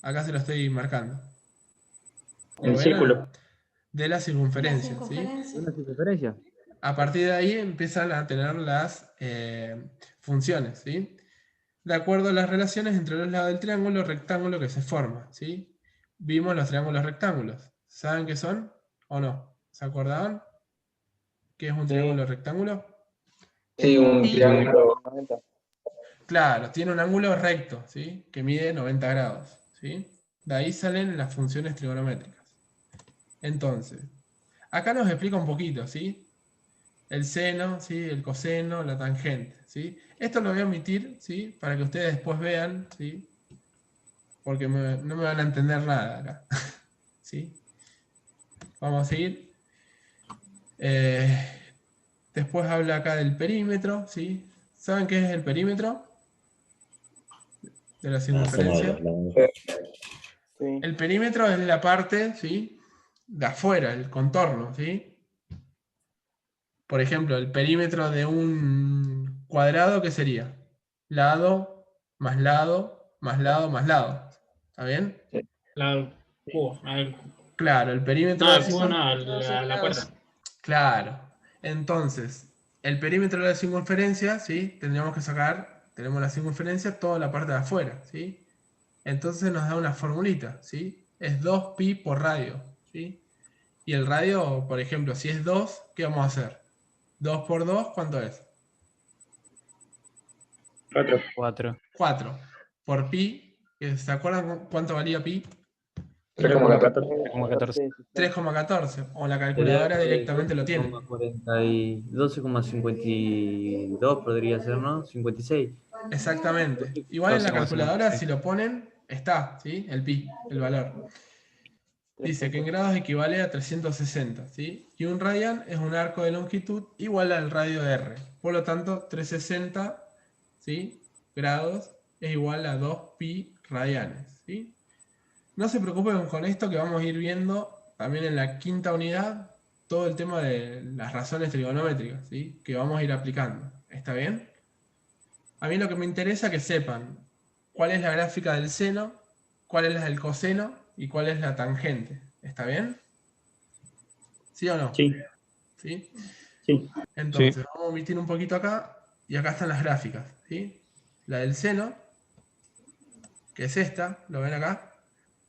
Acá se lo estoy marcando. El círculo. De la circunferencia, ¿sí? ¿Una circunferencia? A partir de ahí empiezan a tener las funciones, ¿sí? De acuerdo a las relaciones entre los lados del triángulo rectángulo que se forma, ¿sí? Vimos los triángulos rectángulos. ¿Saben qué son o no? ¿Se acordaban? ¿Qué es un triángulo rectángulo? Sí, un triángulo. Claro, tiene un ángulo recto, ¿sí? Que mide 90 grados, ¿sí? De ahí salen las funciones trigonométricas. Entonces, acá nos explica un poquito, ¿sí? El seno, ¿sí? El coseno, la tangente, ¿sí? Esto lo voy a omitir, ¿sí? Para que ustedes después vean, ¿sí? Porque no me van a entender nada acá, ¿sí? Vamos a seguir. Después habla acá del perímetro, ¿sí? ¿Saben qué es el perímetro? De la circunferencia. El perímetro es la parte, ¿sí? De afuera, el contorno, ¿sí? Por ejemplo, el perímetro de un cuadrado, ¿qué sería? Lado, más lado, más lado, más lado. ¿Está bien? La cubo. Claro, el perímetro No, de el cubo no, la puerta. Claro. Entonces, el perímetro de la circunferencia, ¿sí? Tendríamos que sacar, tenemos la circunferencia, toda la parte de afuera, ¿sí? Entonces nos da una formulita, ¿sí? Es 2pi por radio, ¿sí? Y el radio, por ejemplo, si es 2, ¿qué vamos a hacer? 2 por 2, ¿cuánto es? 4. 4. Por pi, ¿se acuerdan cuánto valía pi? 3,14. 3,14. O la calculadora directamente lo tiene. 12,52 podría ser, ¿no? 56. Exactamente. Igual en la calculadora, si lo ponen, está, ¿sí? El pi, el valor. Dice que en grados equivale a 360, ¿sí? Y un radian es un arco de longitud igual al radio de R. Por lo tanto, 360, ¿sí? Grados es igual a 2pi radianes, ¿sí? No se preocupen con esto, que vamos a ir viendo también en la quinta unidad todo el tema de las razones trigonométricas, ¿sí? Que vamos a ir aplicando. ¿Está bien? A mí lo que me interesa es que sepan cuál es la gráfica del seno, cuál es la del coseno y cuál es la tangente. ¿Está bien? ¿Sí o no? Sí. ¿Sí? Sí. Entonces, Sí. vamos a omitir un poquito acá, y acá están las gráficas, ¿sí? La del seno, que es esta, ¿lo ven acá?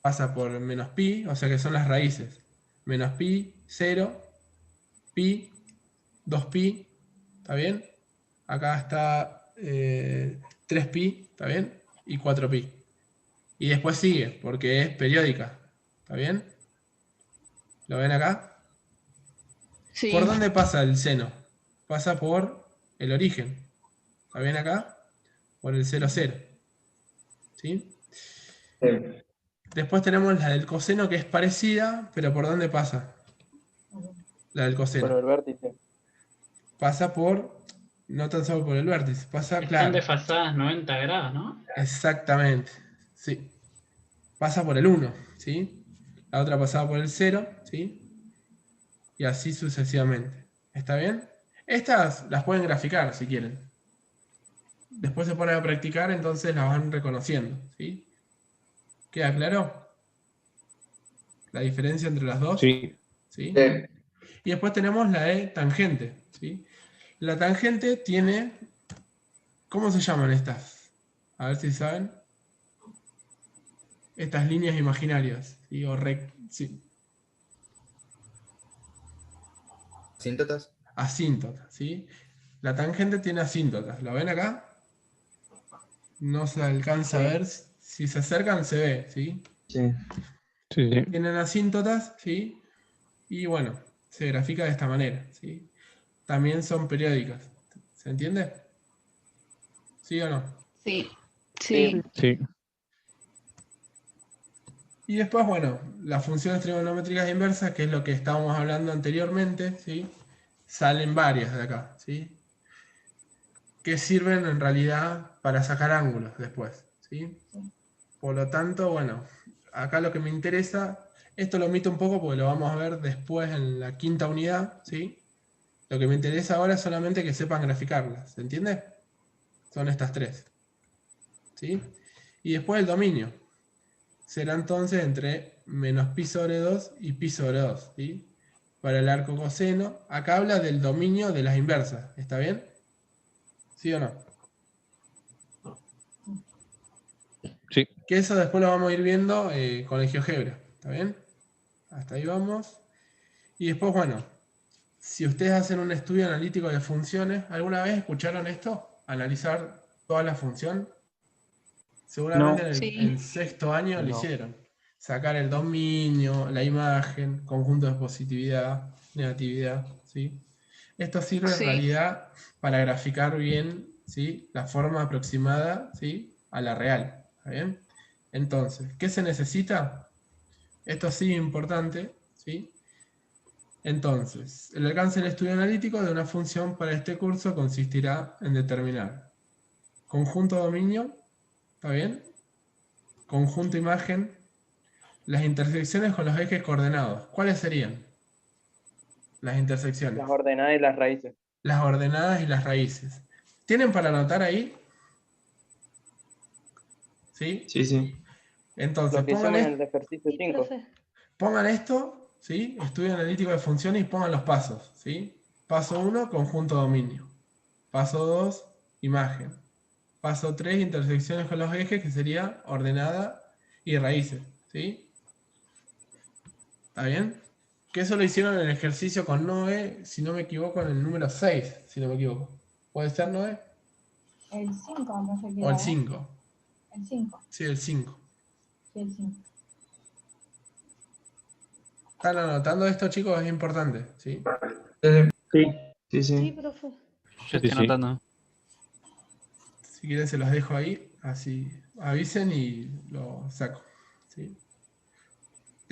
Pasa por menos pi, o sea que son las raíces. Menos pi, 0, pi, 2pi, ¿está bien? Acá está 3pi, ¿está bien? Y 4pi. Y después sigue, porque es periódica, ¿está bien? ¿Lo ven acá? Sí. ¿Por dónde pasa el seno? Pasa por el origen. ¿Está bien acá? Por el 0, 0. ¿Sí? Después tenemos la del coseno, que es parecida, pero ¿por dónde pasa? La del coseno. Por el vértice. Pasa por, no tan solo por el vértice, pasa, Están claro. desfasadas 90 grados, ¿no? Exactamente, sí. Pasa por el 1, ¿sí? La otra pasaba por el 0, ¿sí? Y así sucesivamente. ¿Está bien? Estas las pueden graficar si quieren. Después se ponen a practicar, entonces las van reconociendo, ¿sí? ¿Queda claro? ¿La diferencia entre las dos? Sí. ¿Sí? Y después tenemos la de tangente, ¿sí? La tangente tiene... ¿Cómo se llaman estas? A ver si saben. Estas líneas imaginarias, ¿sí? O sí. ¿Asíntotas? Asíntotas, ¿sí? La tangente tiene asíntotas. ¿Lo ven acá? No se alcanza a ver. Si se acercan se ve, ¿sí? Sí. Sí. Tienen asíntotas, ¿sí? Y bueno, se grafica de esta manera, ¿sí? También son periódicas. ¿Se entiende? ¿Sí o no? Sí. Sí. Sí. Y después, bueno, las funciones trigonométricas inversas, que es lo que estábamos hablando anteriormente, ¿sí? Salen varias de acá, ¿sí? Que sirven en realidad para sacar ángulos después, ¿sí? Por lo tanto, bueno, acá lo que me interesa, esto lo omito un poco porque lo vamos a ver después en la quinta unidad, ¿sí? Lo que me interesa ahora es solamente que sepan graficarlas, ¿se entiende? Son estas tres, ¿sí? Y después el dominio. Será entonces entre menos pi sobre 2 y pi sobre 2, ¿sí? Para el arco coseno. Acá habla del dominio de las inversas, ¿está bien? ¿Sí o no? Sí. Que eso después lo vamos a ir viendo con el GeoGebra, ¿está bien? Hasta ahí vamos. Y después, bueno, si ustedes hacen un estudio analítico de funciones, ¿alguna vez escucharon esto? Analizar toda la función. Seguramente en sexto año lo hicieron. Sacar el dominio, la imagen, conjunto de positividad, negatividad, ¿sí? Esto sirve en realidad para graficar bien, ¿sí? La forma aproximada, ¿sí? A la real, ¿está bien? Entonces, ¿qué se necesita? Esto sí es importante, ¿sí? Entonces, el alcance del estudio analítico de una función para este curso consistirá en determinar conjunto dominio, ¿está bien? Conjunto imagen, las intersecciones con los ejes coordenados. ¿Cuáles serían las intersecciones? Las ordenadas y las raíces. Las ordenadas y las raíces. ¿Tienen para anotar ahí? ¿Sí? Sí, sí. Entonces, Lo que hicimos en el ejercicio 5. pongan esto, ¿sí? Estudio analítico de funciones y pongan los pasos, ¿sí? Paso 1, conjunto dominio. Paso 2, imagen. Paso 3, intersecciones con los ejes, que sería ordenada y raíces, ¿sí? ¿Está bien? Que eso lo hicieron en el ejercicio con Noé, si no me equivoco, en el número 6, si no me equivoco. ¿Puede ser, Noé? El 5, no sé qué. O el 5. El 5. Sí, el 5. Sí, el 5. ¿Están anotando esto, chicos? Es importante, ¿sí? Sí. Sí, sí. Sí, profe. Yo estoy anotando. Si quieren se los dejo ahí, así avisen y lo saco, ¿sí?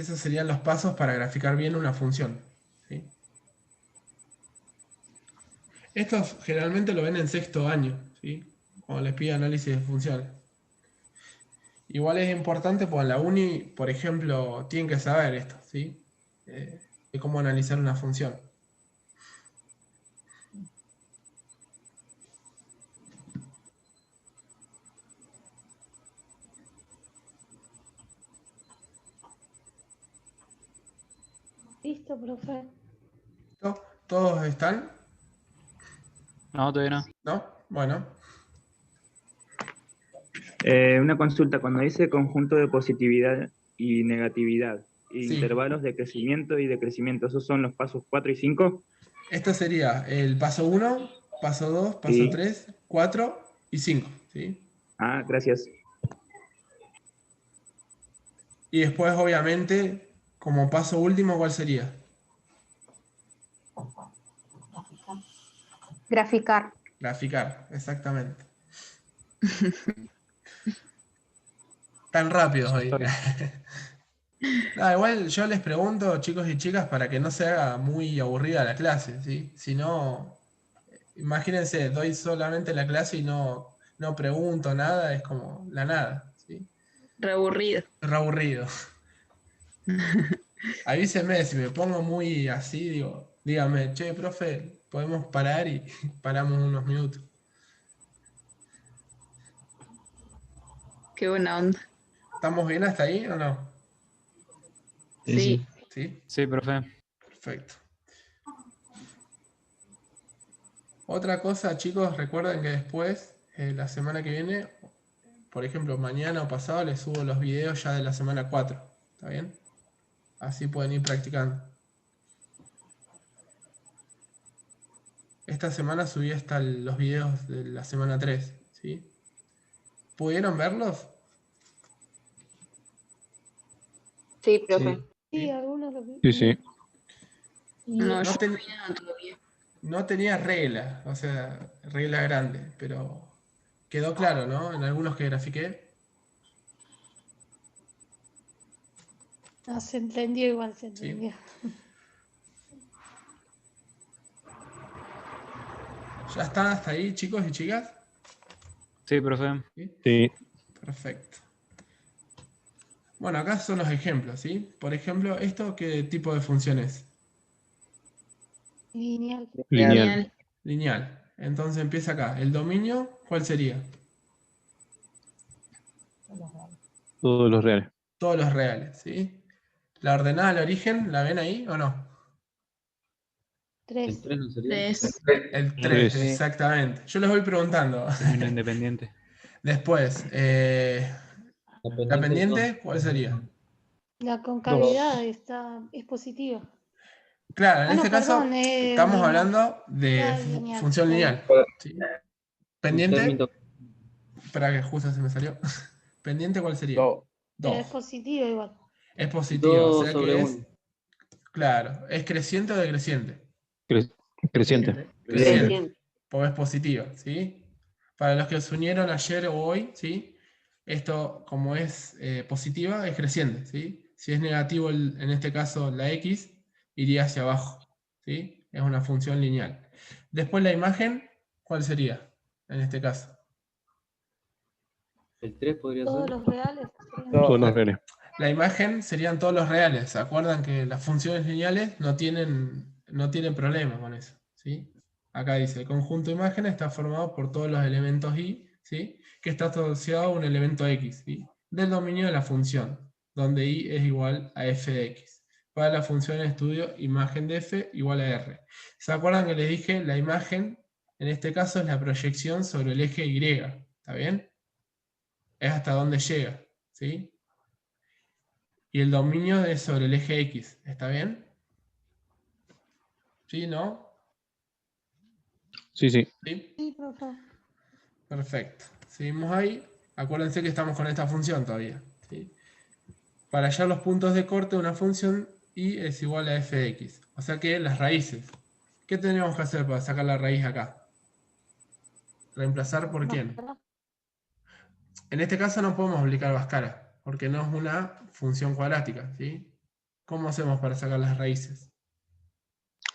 Esos serían los pasos para graficar bien una función, ¿sí? Estos generalmente lo ven en sexto año, ¿sí? Cuando les pide análisis de funciones. Igual es importante, porque en la uni, por ejemplo, tienen que saber esto, ¿sí? De cómo analizar una función. Listo, profe. ¿Todos están? No, todavía no. ¿No? Bueno. Una consulta, cuando dice conjunto de positividad y negatividad, Sí. intervalos de crecimiento y decrecimiento, ¿esos son los pasos 4 y 5? Esto sería el paso 1, paso 2, paso Sí. 3, 4 y 5, ¿sí? Ah, gracias. Y después, obviamente, como paso último, ¿cuál sería? Graficar. Graficar, exactamente. Tan rápido hoy. Igual yo les pregunto, chicos y chicas, para que no se haga muy aburrida la clase, ¿sí? Si no, imagínense, doy solamente la clase y no pregunto nada, es como la nada, ¿sí? Reaburrido. Reaburrido. Avísenme, si me pongo muy así, digo, dígame, che, profe, podemos parar y paramos unos minutos. Qué buena onda. ¿Estamos bien hasta ahí o no? Sí. ¿Sí? Sí, profe. Perfecto. Otra cosa, chicos, recuerden que después, la semana que viene, por ejemplo, mañana o pasado, les subo los videos ya de la semana 4. ¿Está bien? Así pueden ir practicando. Esta semana subí hasta los videos de la semana 3, ¿sí? ¿Pudieron verlos? Sí, profe. Sí, algunos lo vi. Sí, sí. No, yo ten- no vi nada todavía. No tenía regla, o sea, regla grande, pero quedó claro, ¿no? En algunos que grafiqué. No, se entendió igual, se Sí. entendió. ¿Ya están hasta ahí, chicos y chicas? Sí, profe. Sí. Perfecto. Bueno, acá son los ejemplos, ¿sí? Por ejemplo, ¿esto qué tipo de función es? Lineal. Lineal. Lineal. Entonces empieza acá. ¿El dominio cuál sería? Todos los reales. Todos los reales, ¿sí? ¿La ordenada al origen, la ven ahí o no? 3. ¿El 3 no sería? 3. El 3, Tres. exactamente. Yo les voy preguntando. Término independiente. Después, ¿la pendiente cuál sería? La concavidad es positiva. Claro, en Ah, este no, caso perdón, estamos lineal. hablando de Ah, lineal, función está bien. lineal. ¿Sí? Un ¿Pendiente? término. Espera que justo se me salió. ¿Pendiente cuál sería? 2. Pero es 2. positiva igual. Es positiva, o 2 sea sobre que 1. claro, ¿es creciente o decreciente? Creciente. Creciente, porque es positiva, ¿sí? Para los que se unieron ayer o hoy, ¿sí? Esto, como es positiva, es creciente, ¿sí? Si es negativo, en este caso la X, iría hacia abajo, ¿sí? Es una función lineal. Después la imagen, ¿cuál sería en este caso? ¿El 3 podría Todos ser? los reales. serían- Todos los reales. La imagen serían todos los reales. ¿Se acuerdan que las funciones lineales no tienen problema con eso? ¿Sí? Acá dice, el conjunto de imágenes está formado por todos los elementos y, ¿sí? Que está asociado a un elemento x, ¿sí? Del dominio de la función, donde y es igual a f de x. Para la función de estudio, imagen de f igual a r. ¿Se acuerdan que les dije la imagen, en este caso, es la proyección sobre el eje y? ¿Está bien? Es hasta donde llega, ¿sí? Y el dominio es sobre el eje X, ¿está bien? ¿Sí, no? Sí, sí. ¿Sí? Sí, profe. Perfecto. Seguimos ahí. Acuérdense que estamos con esta función todavía, ¿sí? Para hallar los puntos de corte de una función, y es igual a f de x. O sea que las raíces. ¿Qué tenemos que hacer para sacar la raíz acá? ¿Reemplazar por quién? En este caso no podemos aplicar Bhaskara, porque no es una función cuadrática, ¿sí? ¿Cómo hacemos para sacar las raíces?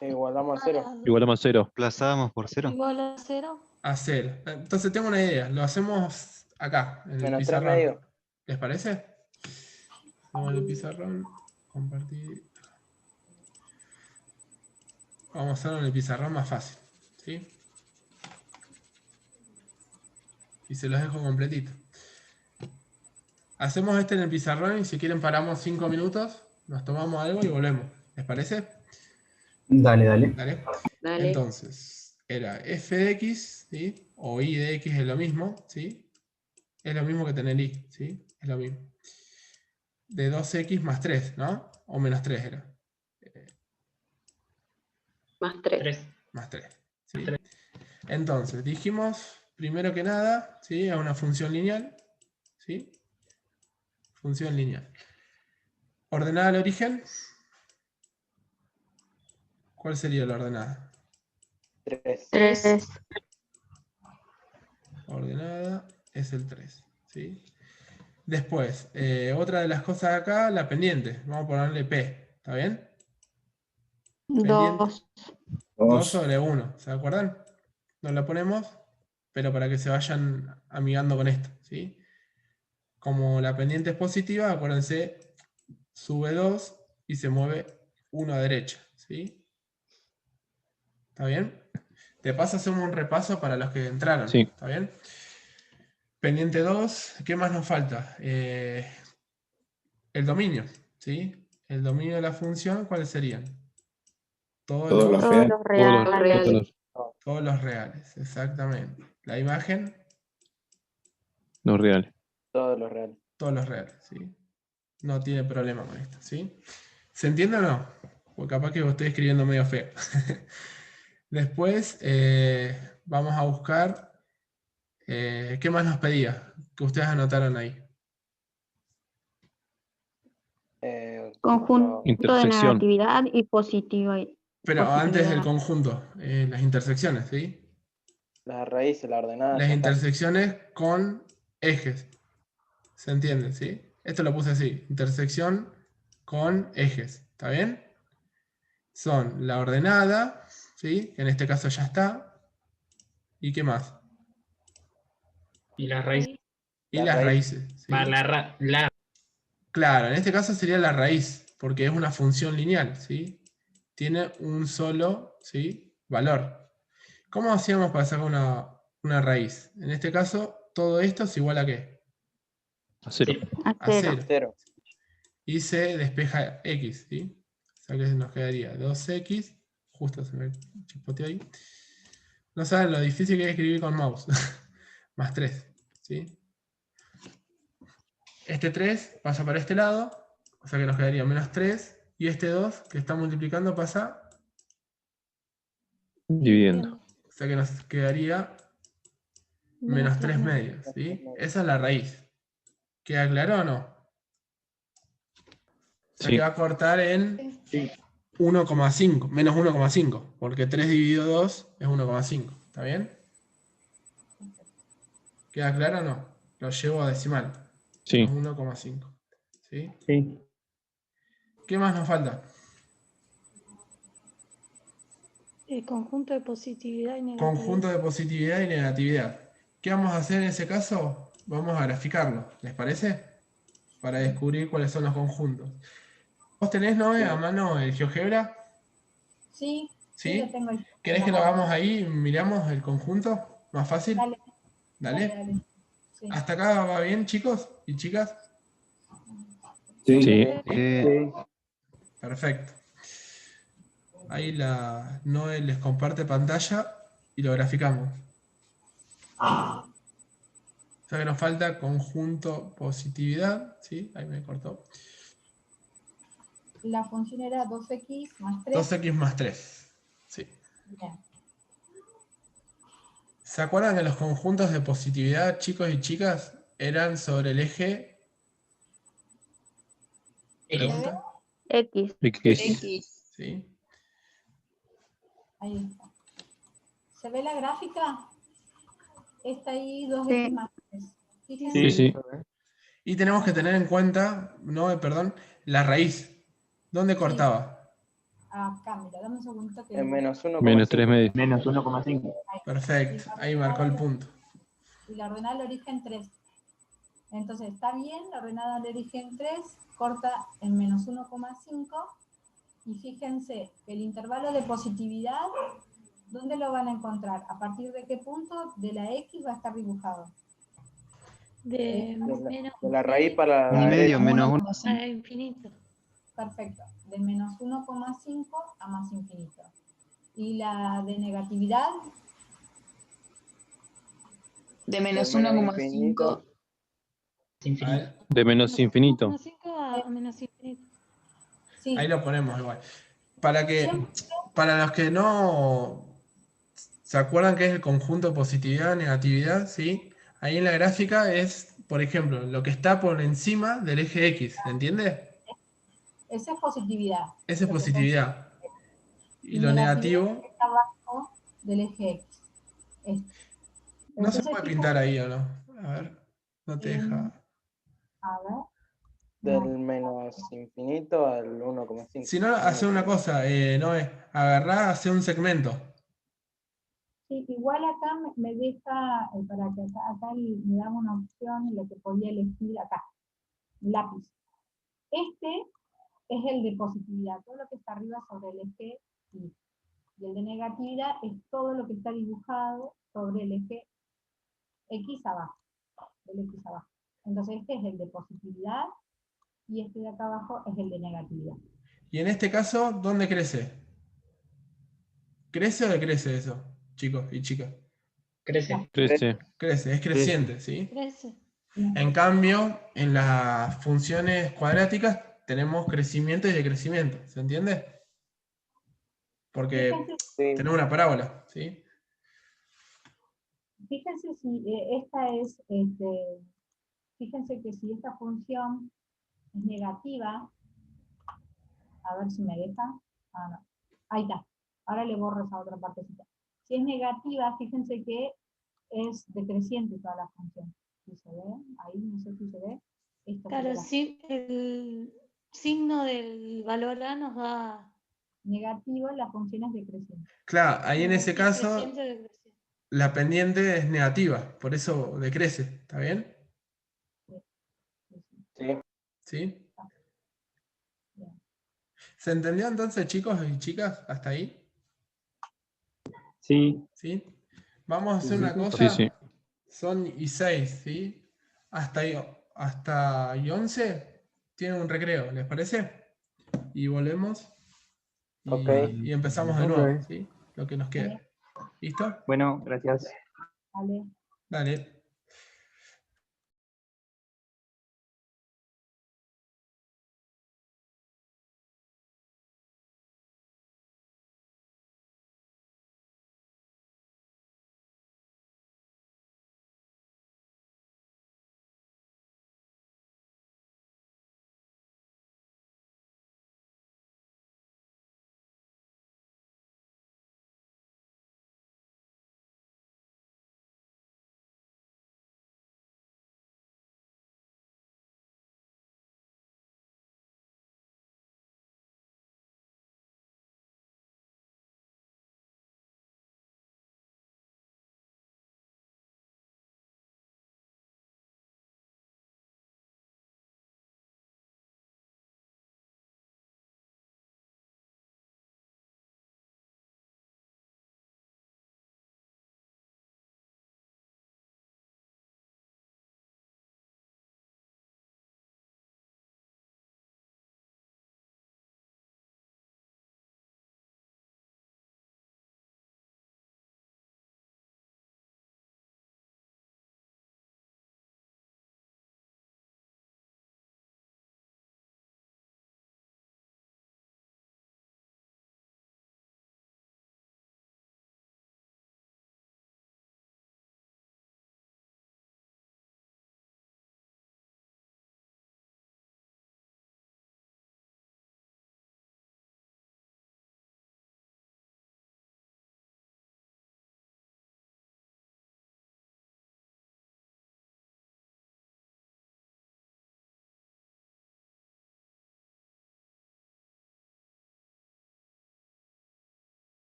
Igualamos a 0. Igualamos a 0. Desplazamos por 0. Igual a 0. A 0. Entonces tengo una idea. Lo hacemos acá, en el Menos 3 pizarrón. medio. ¿Les parece? Vamos al pizarrón. Compartir. Vamos a hacerlo en el pizarrón más fácil. ¿Sí? Y se los dejo completito. Hacemos este en el pizarrón y si quieren paramos 5 minutos, nos tomamos algo y volvemos. ¿Les parece? Dale, dale. ¿Dale? Dale. Entonces, era f de x, ¿sí? O y de x es lo mismo, ¿sí? Es lo mismo que tener y, ¿sí? Es lo mismo. De 2x más 3, ¿no? O menos 3 era. Más 3. Más 3. ¿sí? Entonces, dijimos, primero que nada, ¿sí? Es una función lineal, ¿sí? Función lineal. Ordenada al origen. ¿Cuál sería la ordenada? 3. Ordenada es el 3, ¿sí? Después, otra de las cosas acá, la pendiente. Vamos a ponerle P, ¿está bien? 2. 2 sobre 1, ¿se acuerdan? Nos la ponemos, pero para que se vayan amigando con esto, ¿sí? Como la pendiente es positiva, acuérdense, sube 2 y se mueve 1 a derecha, ¿sí? ¿Está bien? De paso hacemos un repaso para los que entraron, Sí. ¿está bien? Pendiente 2, ¿qué más nos falta? El dominio, ¿sí? El dominio de la función, ¿cuáles serían? Todos los reales. Todos los reales, exactamente. La imagen, No real. Todos los reales. todos los reales, ¿sí? No tiene problema con esto, ¿sí? ¿Se entiende o no? Porque capaz que lo estoy escribiendo medio feo. Después vamos a buscar ¿qué más nos pedía? Que ustedes anotaron ahí. Conjunto de Intersección. negatividad y positividad. Pero antes del conjunto, las intersecciones, ¿sí? Las raíces, la ordenada. Las intersecciones con ejes. ¿Se entiende? ¿Sí? Esto lo puse así. Intersección con ejes. ¿Está bien? Son la ordenada, ¿sí? Que en este caso ya está. ¿Y qué más? Y las raíces. Y las raíces. ¿sí? Claro, en este caso sería la raíz, porque es una función lineal, ¿sí? Tiene un solo, ¿sí? valor. ¿Cómo hacíamos para sacar una raíz? En este caso, todo esto es igual a ¿qué? A 0. A 0. Y se despeja x, ¿sí? O sea que nos quedaría 2x, justo se me chispoteó ahí. No saben lo difícil que es escribir con mouse. Más 3, ¿sí? Este 3 pasa para este lado, o sea que nos quedaría menos 3. Y este 2 que está multiplicando pasa Dividiendo. O sea que nos quedaría menos 3 medios, ¿sí? Esa es la raíz. ¿Queda claro o no? O sea Sí. que va a cortar en 1,5, menos 1,5, porque 3 dividido 2 es 1,5, ¿está bien? ¿Queda claro o no? Lo llevo a decimal. Sí. 1,5. ¿Sí? Sí. ¿Qué más nos falta? El conjunto de positividad y negatividad. Conjunto de positividad y negatividad. ¿Qué vamos a hacer en ese caso? Vamos a graficarlo, ¿les parece? Para descubrir cuáles son los conjuntos. ¿Vos tenés, Noé, a mano el GeoGebra? Sí, ¿Sí? lo tengo ahí. ¿Querés que lo hagamos ahí y miramos el conjunto? ¿Más fácil? Dale. Dale. Dale. Sí. ¿Hasta acá va bien, chicos y chicas? Sí. Sí. Perfecto. Ahí Noé les comparte pantalla y lo graficamos. O sea que nos falta conjunto positividad, ¿sí? Ahí me cortó. La función era 2x más 3. 2x más 3, sí. Bien. ¿Se acuerdan que los conjuntos de positividad, chicos y chicas, eran sobre el eje? ¿Pregunta? X. ¿Sí? Ahí está. ¿Se ve la gráfica? Está ahí 2x Sí. más 3. Sí, sí. Y tenemos que tener en cuenta, no, perdón, la raíz. ¿Dónde cortaba? Acá, mira, dame un segundito que... En menos 1,5. Menos 3 medios. Menos 1,5. Perfecto, ahí marcó el punto. Y la ordenada de origen 3. Entonces, está bien, la ordenada de origen 3 corta en menos 1,5. Y fíjense que el intervalo de positividad, ¿dónde lo van a encontrar? ¿A partir de qué punto de la X va a estar dibujado? De menos De la raíz para Un la medio, derecha. menos 1. a infinito. Perfecto, de menos 1,5 a más infinito. ¿Y la de negatividad? De menos De menos 1,5. De menos infinito. 1,5 a menos infinito. Sí. Ahí lo ponemos igual. Para los que no se acuerdan que es el conjunto positividad, negatividad, ¿sí? Ahí en la gráfica es, por ejemplo, lo que está por encima del eje X, ¿se entiende? Esa es positividad. Esa es Lo que está positividad. Y Y lo negatividad negativo está abajo del eje X. no se Entonces, puede fíjate, pintar ahí, ¿o no? A ver, no te deja. a ver, Del menos infinito al 1,5. Si no, hace una cosa, Noé, agarrá, hace un segmento. sí, igual acá me deja, para que acá me da una opción en la que podía elegir acá, lápiz. Este es el de positividad, todo lo que está arriba sobre el eje Y. Y el de negatividad es todo lo que está dibujado sobre el eje X abajo, el X abajo. Entonces este es el de positividad y este de acá abajo es el de negatividad. Y en este caso, ¿dónde crece? ¿Crece o decrece eso, chicos y chicas? Crece. Crece. Crece, es creciente, ¿sí? Crece. En cambio, en las funciones cuadráticas tenemos crecimiento y decrecimiento, ¿se entiende? Porque tenemos una parábola, ¿sí? Fíjense si esta es, fíjense que si esta función es negativa, a ver si me deja, no, ahí está, ahora le borro esa otra partecita. Si es negativa, fíjense que es decreciente toda la función. ¿Sí se ve? Ahí no sé si se ve. Esto Claro, sería sí, el signo del valor A nos da negativo, la función es decreciente. Claro, ahí en ese caso creciente o decreciente. la pendiente es negativa, por eso decrece, ¿está bien? Sí. ¿Sí? ¿Se entendió entonces, chicos y chicas, hasta ahí? Sí. ¿Sí? Vamos a hacer Sí, una sí. cosa. Sí, sí. Son y 6, ¿sí? Hasta y 11 tienen un recreo, ¿les parece? Y volvemos Ok. y empezamos de nuevo, ¿sí? Lo que nos queda. ¿Listo? Bueno, gracias. Vale. Dale.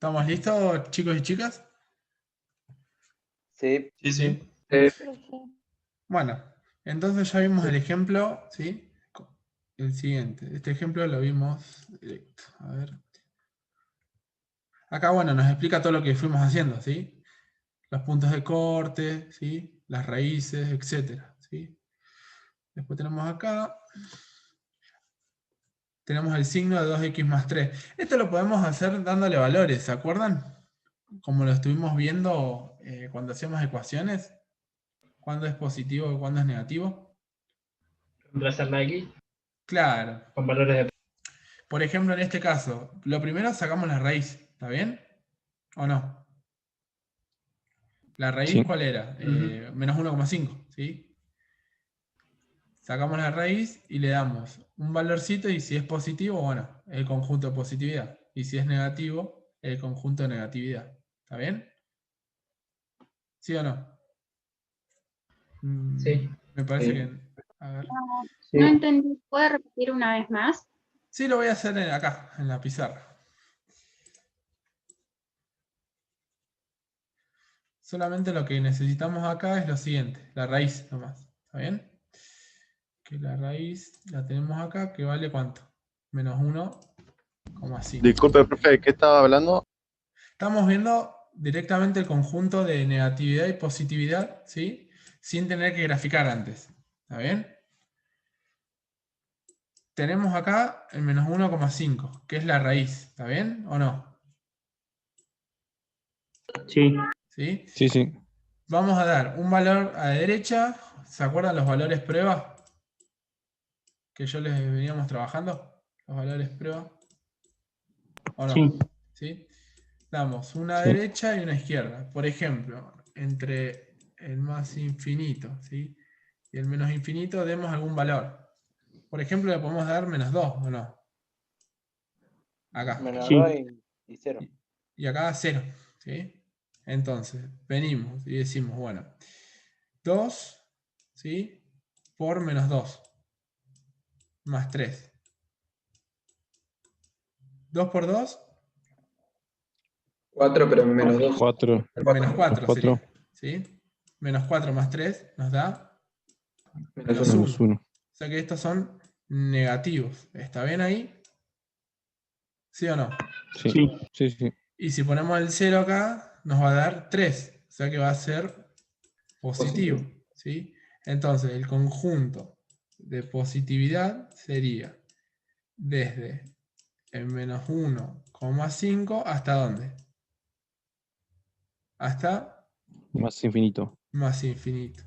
¿Estamos listos, chicos y chicas? Sí. Sí. Bueno, entonces ya vimos el ejemplo, ¿sí? El siguiente. Este ejemplo lo vimos directo. A ver. Acá, bueno, nos explica todo lo que fuimos haciendo, ¿sí? Los puntos de corte, ¿sí? Las raíces, etcétera, ¿sí? Después tenemos acá, tenemos el signo de 2x más 3. Esto lo podemos hacer dándole valores, ¿se acuerdan? Como lo estuvimos viendo cuando hacíamos ecuaciones. ¿Cuándo es positivo y cuándo es negativo? Reemplazar la X Claro. con valores de... Por ejemplo, en este caso, lo primero sacamos la raíz, ¿está bien? ¿O no? ¿La raíz Sí. cuál era? Menos 1,5, ¿sí? Sacamos la raíz y le damos un valorcito y si es positivo, bueno, el conjunto de positividad. Y si es negativo, el conjunto de negatividad. ¿Está bien? ¿Sí o no? Sí. Me parece Sí. que... A ver. No entendí. ¿Puede repetir una vez más? Sí, lo voy a hacer acá, en la pizarra. Solamente lo que necesitamos acá es lo siguiente, la raíz nomás. ¿Está bien? Que la raíz la tenemos acá, que vale ¿cuánto? Menos 1,5. Disculpe, profe, ¿de qué estaba hablando? Estamos viendo directamente el conjunto de negatividad y positividad, ¿sí? Sin tener que graficar antes. ¿Está bien? Tenemos acá el menos 1,5, que es la raíz. ¿Está bien o no? Sí. ¿Sí? Sí, sí. Vamos a dar un valor a la derecha. ¿Se acuerdan los valores prueba? Que yo les veníamos trabajando. Los valores prueba. ¿O no? Sí. ¿Sí? Damos una Sí. derecha y una izquierda. Por ejemplo, entre el más infinito, ¿sí? Y el menos infinito demos algún valor. Por ejemplo, le podemos dar menos 2, ¿o no? Acá. Menos Sí. 2 y 0. Y acá 0, ¿sí? Entonces, venimos y decimos, bueno, 2, ¿sí? Por menos 2. Más 3. 2 por 2, 4, pero menos 2. 4. menos 4 sería. 4. ¿Sí? Menos 4 más 3 nos da Menos menos 1. 1. O sea que estos son negativos. ¿Está bien ahí? ¿Sí o no? Sí. Sí, sí. Y si ponemos el 0 acá, nos va a dar 3. O sea que va a ser positivo. ¿Sí? Entonces, el conjunto de positividad sería desde el menos 1,5 ¿hasta dónde? Hasta Más infinito. más infinito.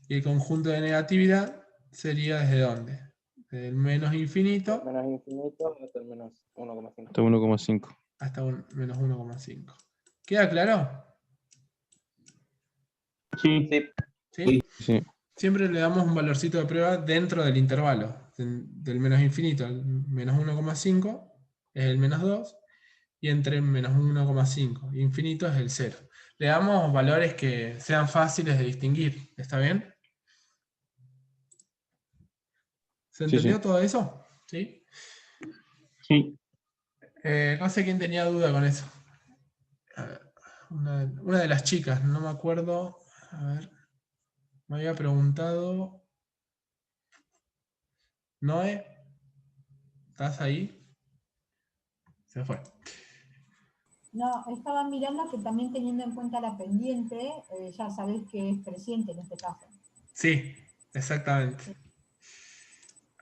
Y el conjunto de negatividad sería desde dónde? Desde el menos infinito Menos infinito hasta el menos 1,5. Hasta 1,5. hasta un menos 1,5. ¿Queda claro? Sí. ¿Sí? Sí. Siempre le damos un valorcito de prueba dentro del intervalo. Del menos infinito al menos 1,5 es el menos 2. Y entre el menos 1,5 y infinito es el 0. Le damos valores que sean fáciles de distinguir. ¿Está bien? ¿Se Sí, entendió sí. todo eso? ¿Sí? Sí. No sé quién tenía duda con eso. A ver, una de las chicas, no me acuerdo. A ver. Me había preguntado. Noé, ¿estás ahí? Se fue. No, estaba mirando que también teniendo en cuenta la pendiente, ya sabés que es creciente en este caso. Sí, exactamente.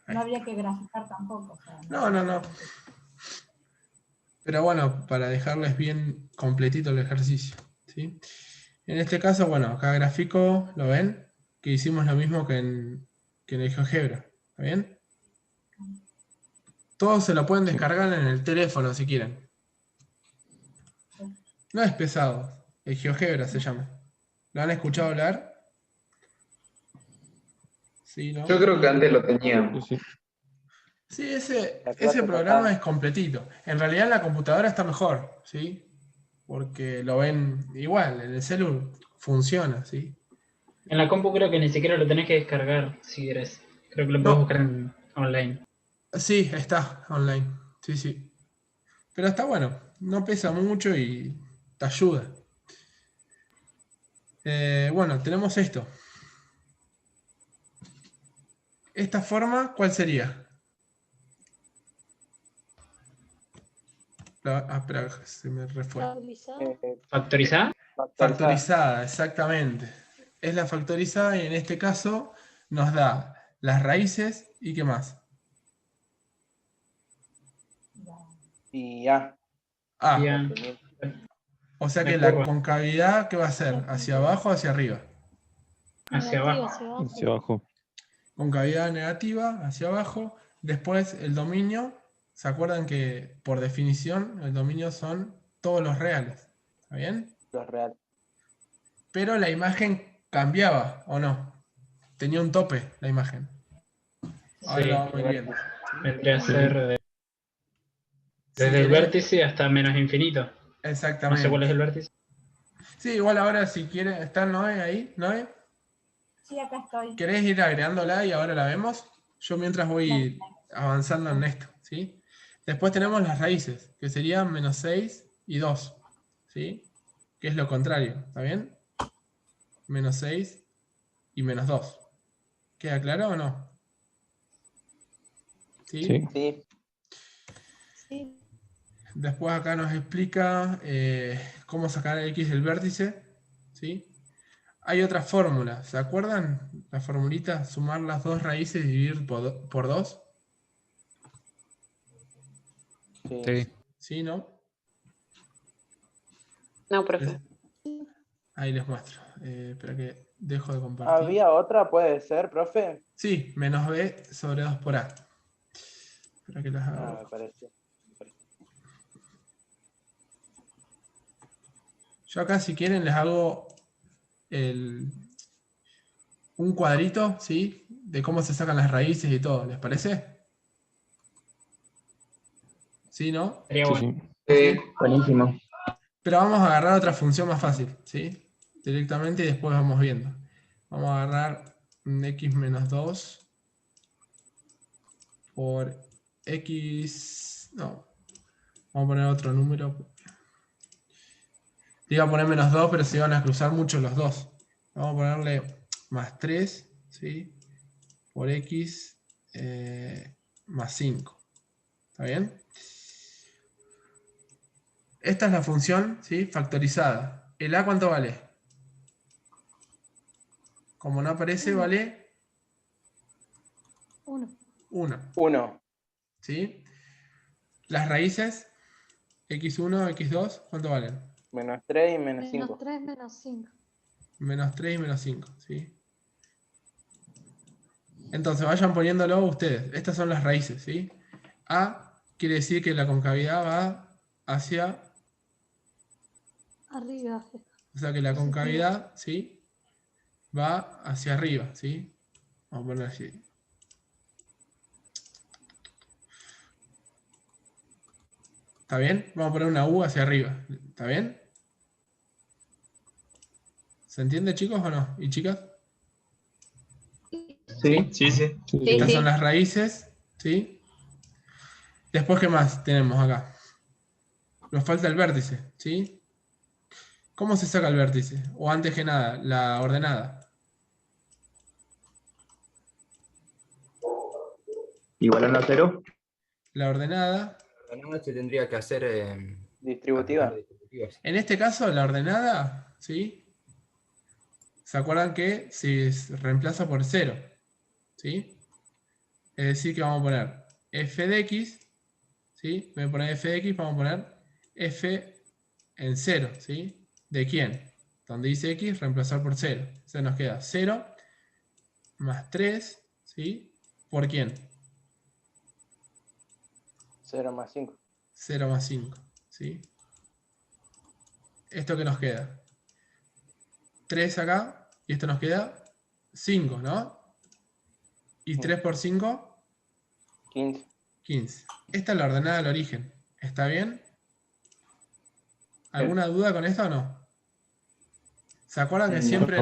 No habría que graficar tampoco. O sea, No. Pero bueno, para dejarles bien completito el ejercicio, ¿sí? En este caso, bueno, acá gráfico, ¿lo ven? Que hicimos lo mismo que en el GeoGebra, ¿está bien? Todos se lo pueden descargar en el teléfono si quieren. No es pesado, el GeoGebra se llama. ¿Lo han escuchado hablar? Sí, ¿no? Yo creo que antes lo tenía. Sí, sí. Sí, ese programa es completito. En realidad en la computadora está mejor, ¿sí? Porque lo ven igual, en el celu funciona, ¿sí? En la compu creo que ni siquiera lo tenés que descargar si querés. Creo que lo podés buscar online. Sí, está online. Sí. Pero está bueno, no pesa mucho y te ayuda. Bueno, tenemos esto. Esta forma, ¿cuál sería? Espera, se me refue. ¿Factorizada? Factorizada, exactamente. Es la factorizada y en este caso nos da las raíces y ¿qué más? Y A. A. Bien. O sea La que la curva. concavidad, ¿qué va a ser? ¿Hacia abajo o hacia arriba? Hacia abajo. Hacia abajo. Concavidad negativa, hacia abajo. Después el dominio, ¿se acuerdan que por definición el dominio son todos los reales? ¿Está bien? Los reales. Pero la imagen cambiaba, ¿o no? Tenía un tope la imagen. Ahora Sí. lo vamos a ir viendo. Vendría a ser desde el querés- vértice hasta menos infinito. Exactamente. No sé cuál es el vértice. Sí, igual ahora si quiere, ¿está Noé ahí? ¿Noé? Sí, acá estoy. ¿Querés ir agregándola y ahora la vemos? Yo mientras voy avanzando en esto, ¿sí? Después tenemos las raíces, que serían menos 6 y 2, ¿sí? Que es lo contrario, ¿está bien? Menos 6 y menos 2. ¿Queda claro o no? ¿Sí? Sí. Sí. Después acá nos explica cómo sacar x del vértice, ¿sí? Hay otra fórmula, ¿se acuerdan? La formulita, sumar las dos raíces y dividir por 2. Sí. ¿Sí, no? No, profe. Ahí les muestro. Espera que dejo de compartir. ¿Había otra, puede ser, profe? Sí, menos b sobre 2 por a. Espera que las hago. Ah, me pareció. Yo acá, si quieren, les hago un cuadrito, ¿sí? De cómo se sacan las raíces y todo. ¿Les parece? ¿Sí, no? Sería bueno. Sí. Buenísimo. Pero vamos a agarrar otra función más fácil, ¿sí? Directamente y después vamos viendo. Vamos a agarrar un x menos 2 por x... No. Vamos a poner otro número. Le iba a poner menos 2, pero se iban a cruzar mucho los dos. Vamos a ponerle más 3, ¿sí? Por x más 5. ¿Está bien? Esta es la función, ¿sí? Factorizada. ¿El a cuánto vale? Como no aparece, vale 1. 1. ¿Sí? Las raíces, x1, x2, ¿cuánto valen? Menos 3 y menos 5. Menos 3 menos 5. Menos 3 y menos 5, ¿sí? Entonces vayan poniéndolo ustedes. Estas son las raíces, ¿sí? A quiere decir que la concavidad va hacia... Arriba. O sea que la concavidad, ¿sí? Va hacia arriba, ¿sí? Vamos a poner así. ¿Está bien? Vamos a poner una U hacia arriba. ¿Está bien? ¿Se entiende, chicos, o no? ¿Y chicas? Sí, sí, sí. Estas son las raíces, ¿sí? Después, ¿qué más tenemos acá? Nos falta el vértice, ¿sí? ¿Cómo se saca el vértice? O antes que nada, la ordenada. Igualando a 0. La ordenada. La ordenada se tendría que hacer distributiva. En este caso, la ordenada, ¿sí? ¿Se acuerdan que se reemplaza por 0? ¿Sí? Es decir, que vamos a poner f de x, ¿sí? En vez de poner f de x, vamos a poner f en 0, ¿sí? ¿De quién? Donde dice x, reemplazar por 0. O sea, nos queda 0 más 3, ¿sí? ¿Por quién? 0 más 5. 0 más 5, ¿sí? ¿Esto qué nos queda? 3 acá, y esto nos queda 5, ¿no? ¿Y 3 por 5? 15. 15. Esta es la ordenada del origen. ¿Está bien? ¿Alguna duda con esto o no? ¿Se acuerdan que siempre...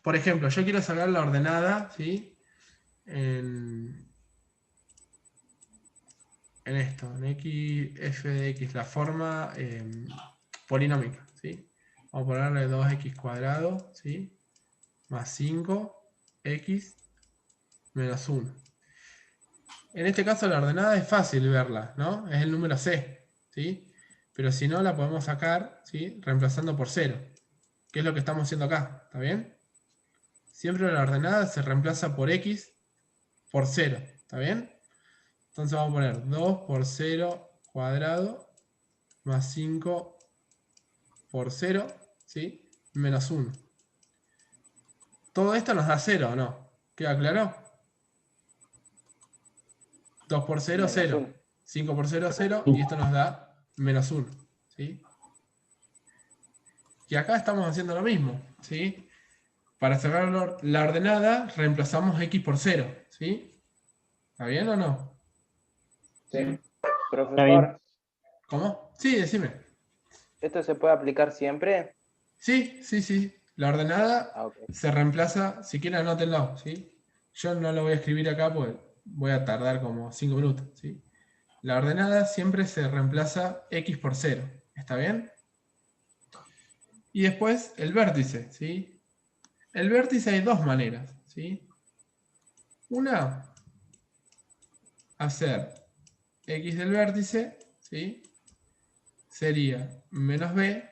Por ejemplo, yo quiero sacar la ordenada, ¿sí? en esto, en x, f de x, la forma polinómica, ¿sí? Vamos a ponerle 2x cuadrado, ¿sí? Más 5x menos 1. En este caso la ordenada es fácil verla, ¿no? Es el número c, ¿sí? Pero si no, la podemos sacar, ¿sí? Reemplazando por 0, que es lo que estamos haciendo acá, ¿está bien? Siempre la ordenada se reemplaza por x por 0, ¿está bien? Entonces vamos a poner 2 por 0 cuadrado más 5 por 0, ¿sí? Menos 1. Todo esto nos da 0, ¿o no? ¿Queda claro? 2 por 0, Menos 0. 1. 5 por 0, 0. Y esto nos da menos 1, ¿sí? Y acá estamos haciendo lo mismo, ¿sí? Para sacar la ordenada, reemplazamos x por 0, ¿sí? ¿Está bien o no? Sí. Profesor, ¿Cómo? Sí, decime. ¿esto se puede aplicar siempre? Sí, sí, sí. La ordenada Ah, ok. se reemplaza, si quieren anótenlo, ¿sí? Yo no lo voy a escribir acá porque voy a tardar como 5 minutos, ¿sí? La ordenada siempre se reemplaza x por 0, ¿está bien? Y después el vértice, ¿sí? El vértice hay dos maneras, ¿sí? Una, hacer x del vértice, ¿sí? Sería menos b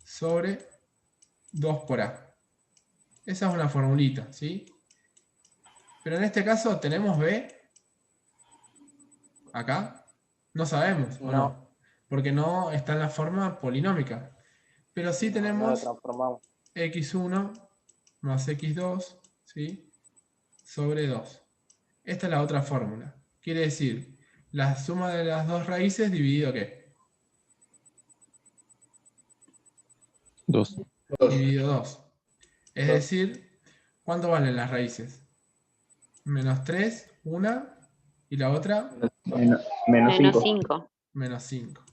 sobre 2 por a. Esa es una formulita, ¿sí? Pero en este caso tenemos b acá. No sabemos, ¿o no? Porque no está en la forma polinómica. Pero sí No lo tenemos transformamos. x1 más x2, ¿sí? Sobre 2. Esta es la otra fórmula. Quiere decir, la suma de las dos raíces dividido ¿qué? 2. Dividido 2. Es decir, ¿cuánto valen las raíces? Menos 3, una, y la otra, Menos 5. 5. menos 5.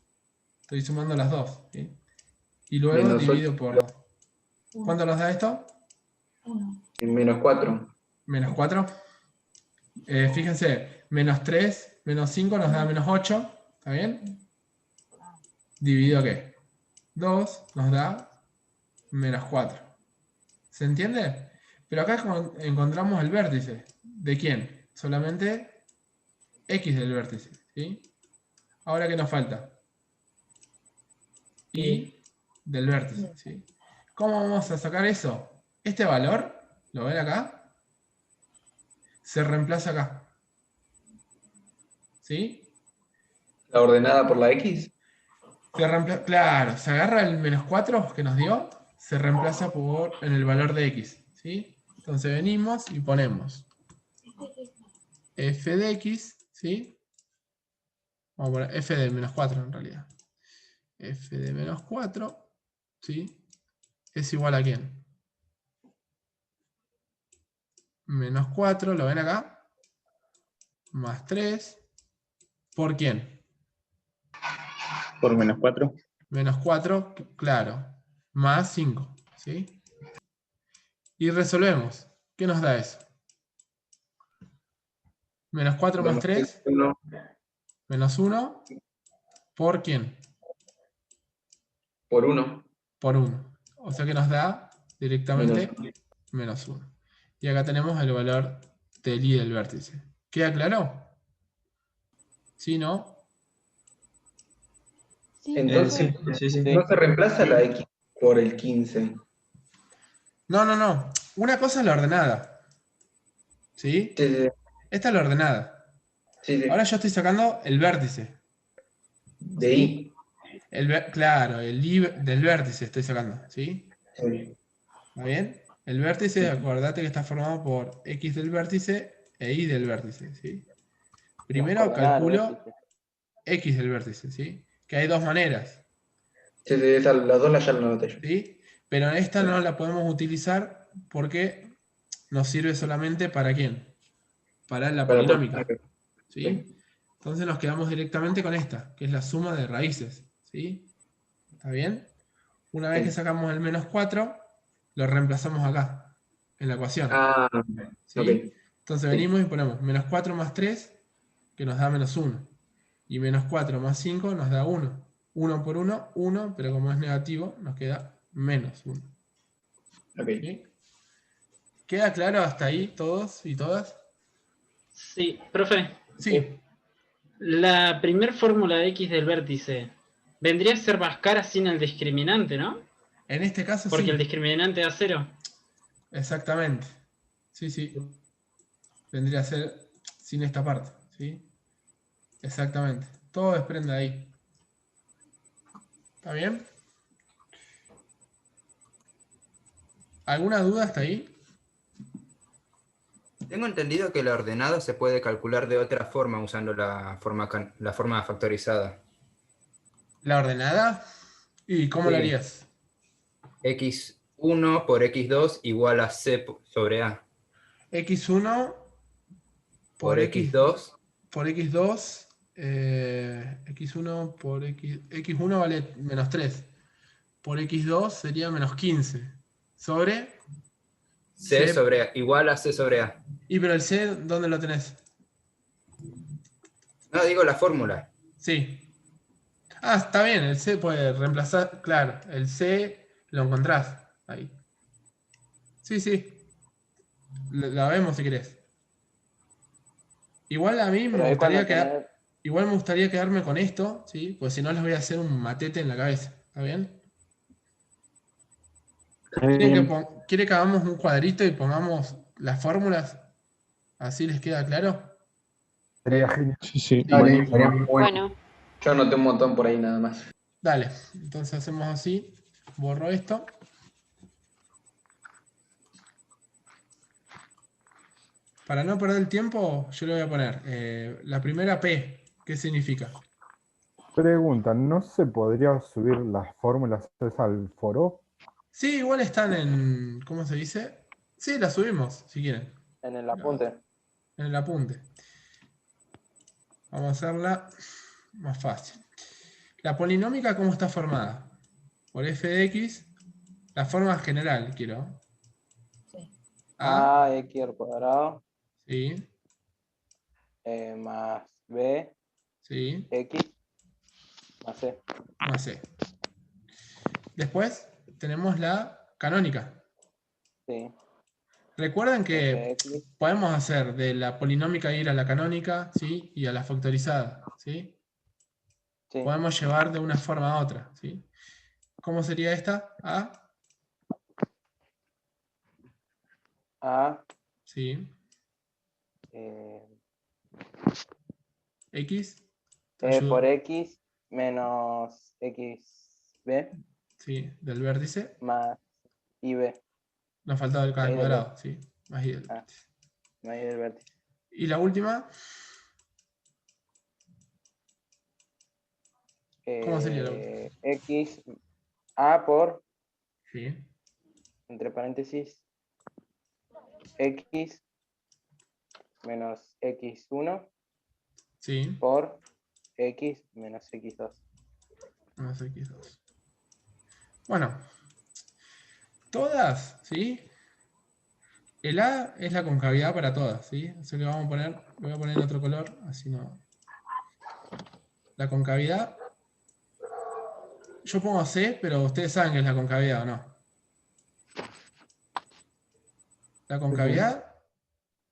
Estoy sumando las dos, ¿sí? Y luego Menos divido 8. por 2. ¿Cuánto nos da esto? 1. Menos 4. Menos 4. Fíjense, menos 3, menos 5 nos da menos 8. ¿Está bien? ¿Dividido qué? 2 nos da menos 4. ¿Se entiende? Pero acá encontramos el vértice. ¿De quién? Solamente x del vértice, ¿sí? Ahora, ¿qué nos falta? Y del vértice, ¿sí? ¿Cómo vamos a sacar eso? Este valor, ¿lo ven acá? Se reemplaza acá. ¿Sí? La ordenada por la X. Claro, se agarra el menos 4 que nos dio, se reemplaza en el valor de x, ¿sí? Entonces venimos y ponemos f de x, ¿sí? Vamos a poner f de menos 4 en realidad. F de menos 4, ¿sí? Es igual a ¿quién? Menos 4, ¿lo ven acá? Más 3. ¿Por quién? Por menos 4. Menos 4, claro. Más 5, ¿sí? Y resolvemos. ¿Qué nos da eso? Menos 4 más 3. Menos 1. ¿Por quién? Por 1. Por 1. O sea que nos da directamente menos 1. Y acá tenemos el valor del i del vértice. ¿Queda claro? ¿Sí, no? Entonces, no se reemplaza la X por el 15. No, no, no. Una cosa es la ordenada. ¿Sí? Esta es la ordenada. Ahora yo estoy sacando el vértice. De I. Claro, el i del vértice estoy sacando. ¿Sí? ¿Está bien? El vértice, acordate que está formado por x del vértice e y del vértice, ¿sí? Primero calculo x del vértice, ¿sí? Que hay dos maneras. Las dos ya la noté yo. ¿Sí? Pero esta no la podemos utilizar porque nos sirve solamente ¿para quién? Para la polinómica, ¿sí? Entonces nos quedamos directamente con esta, que es la suma de raíces, ¿sí? ¿Está bien? Una vez que sacamos el menos 4, lo reemplazamos acá, en la ecuación. ¿Sí? Entonces venimos y ponemos menos 4 más 3, que nos da menos 1. Y menos 4 más 5 nos da 1. 1 por 1, 1, pero como es negativo, nos queda menos 1. Okay. ¿Sí? ¿Queda claro hasta ahí todos y todas? Sí, profe. Sí. La primer fórmula de x del vértice vendría a ser más cara sin el discriminante, ¿no? En este caso porque sí. El discriminante da 0. Exactamente. Sí, sí. Vendría a ser sin esta parte. ¿Sí? Exactamente. Todo desprende de ahí. ¿Está bien? ¿Alguna duda hasta ahí? Tengo entendido que la ordenada se puede calcular de otra forma usando la forma factorizada. ¿La ordenada? ¿Y cómo lo Sí. harías? x1 por x2 igual a c sobre a. x1 por x2 por x2, x1 por x1 vale menos 3. Por x2 sería menos 15. Sobre c sobre a, igual a c sobre a. ¿Y pero el c dónde lo tenés? No, digo la fórmula. Sí. Ah, está bien, el c puede reemplazar, claro, el c lo encontrás ahí. Sí, sí. La vemos si querés. Igual a mí me gustaría igual me gustaría quedarme con esto, ¿sí? Pues si no les voy a hacer un matete en la cabeza. ¿Está bien? ¿Quiere que hagamos un cuadrito y pongamos las fórmulas? ¿Así les queda claro? Sería genial. Sí. Dale, sería muy Bueno. Yo anoté un montón por ahí nada más. Dale, entonces hacemos así. Borro esto. Para no perder el tiempo, yo le voy a poner la primera P. ¿Qué significa? Pregunta, ¿no se podría subir las fórmulas al foro? Sí, igual están en... ¿Cómo se dice? Sí, las subimos, si quieren. En el apunte. En el apunte. Vamos a hacerla más fácil. La polinómica, ¿cómo está formada? Por f de x, la forma general, quiero. A x al cuadrado. Sí. Más b. Sí. X. Más c. Más c. Después tenemos la canónica. Sí. Recuerden que podemos hacer de la polinómica ir a la canónica, ¿sí? Y a la factorizada, ¿sí? Sí. Podemos llevar de una forma a otra, ¿sí? ¿Cómo sería esta? A. Sí. X. Por x menos xb. Sí, del vértice. Más ib. Nos faltaba el k al cuadrado, sí. Más i del vértice. Más i del vértice. Y la última. ¿Cómo sería la última? X a por. Sí. Entre paréntesis. X menos x1. Sí. Por x menos x2. Menos x2. Bueno. Todas, ¿sí? El A es la concavidad para todas, ¿sí? Eso que vamos a poner, lo voy a poner en otro color, así no. La concavidad. Yo pongo C, pero ustedes saben que es la concavidad, ¿o no? La concavidad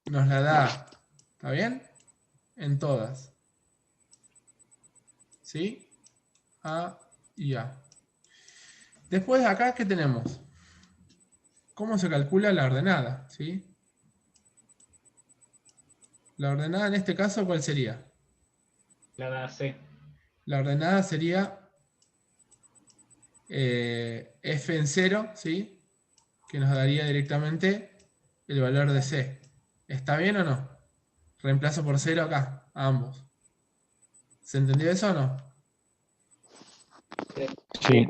nos la da, ¿está bien? En todas. ¿Sí? A y A. Después de acá, ¿qué tenemos? ¿Cómo se calcula la ordenada? ¿Sí? La ordenada en este caso, ¿cuál sería? La da C. La ordenada sería f en 0, ¿sí? Que nos daría directamente el valor de C. ¿Está bien o no? Reemplazo por 0 acá, a ambos. ¿Se entendió eso o no? Sí.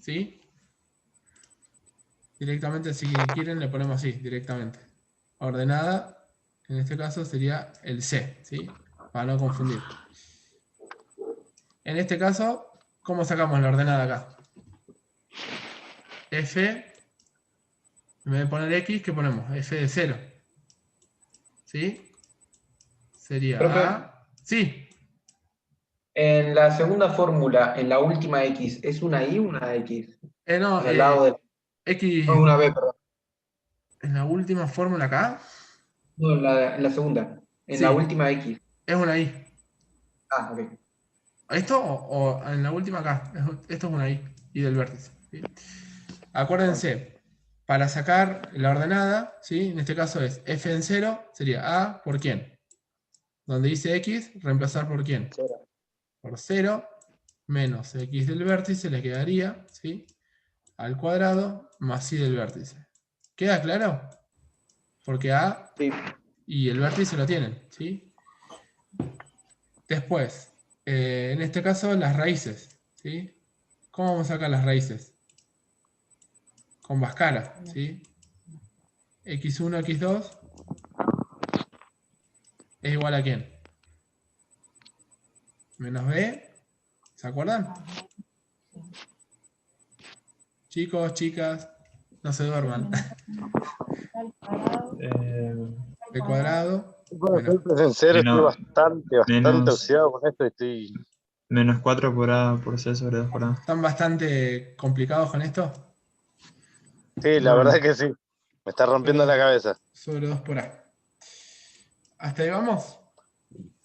¿Sí? Directamente, si quieren, le ponemos así, directamente. Ordenada, en este caso, sería el C, ¿sí? Para no confundir. En este caso, ¿cómo sacamos la ordenada acá? F, en vez de poner X, ¿qué ponemos? F de 0. ¿Sí? Sería Profe. A. Sí. En la segunda fórmula, en la última X, ¿es una Y o una X? No, En el lado de... X. No, una B, perdón. En la última fórmula acá. No, en la segunda. En Sí. la última X. Es una Y. Ah, ok. ¿Esto o en la última acá? Esto es una Y del vértice. ¿Sí? Acuérdense, para sacar la ordenada, ¿sí? En este caso es f en 0, sería a por quién. Donde dice x, reemplazar por quién. 0. Por 0 menos x del vértice le quedaría, ¿sí? Al cuadrado más y del vértice. ¿Queda claro? Porque a y el vértice lo tienen, ¿sí? Después, en este caso, las raíces, ¿sí? ¿Cómo vamos a sacar las raíces? Con Bhaskara, ¿sí? x1, x2 es igual a ¿quién? Menos b, ¿se acuerdan? Chicos, chicas, no se duerman. B cuadrado. Bueno, estoy en cero, estoy bastante oxidado con esto y estoy... Menos 4 por A por C sobre 2 por A. ¿Están bastante complicados con esto? Sí, la verdad que sí. Me está rompiendo la cabeza. Sobre 2 por A. ¿Hasta ahí vamos?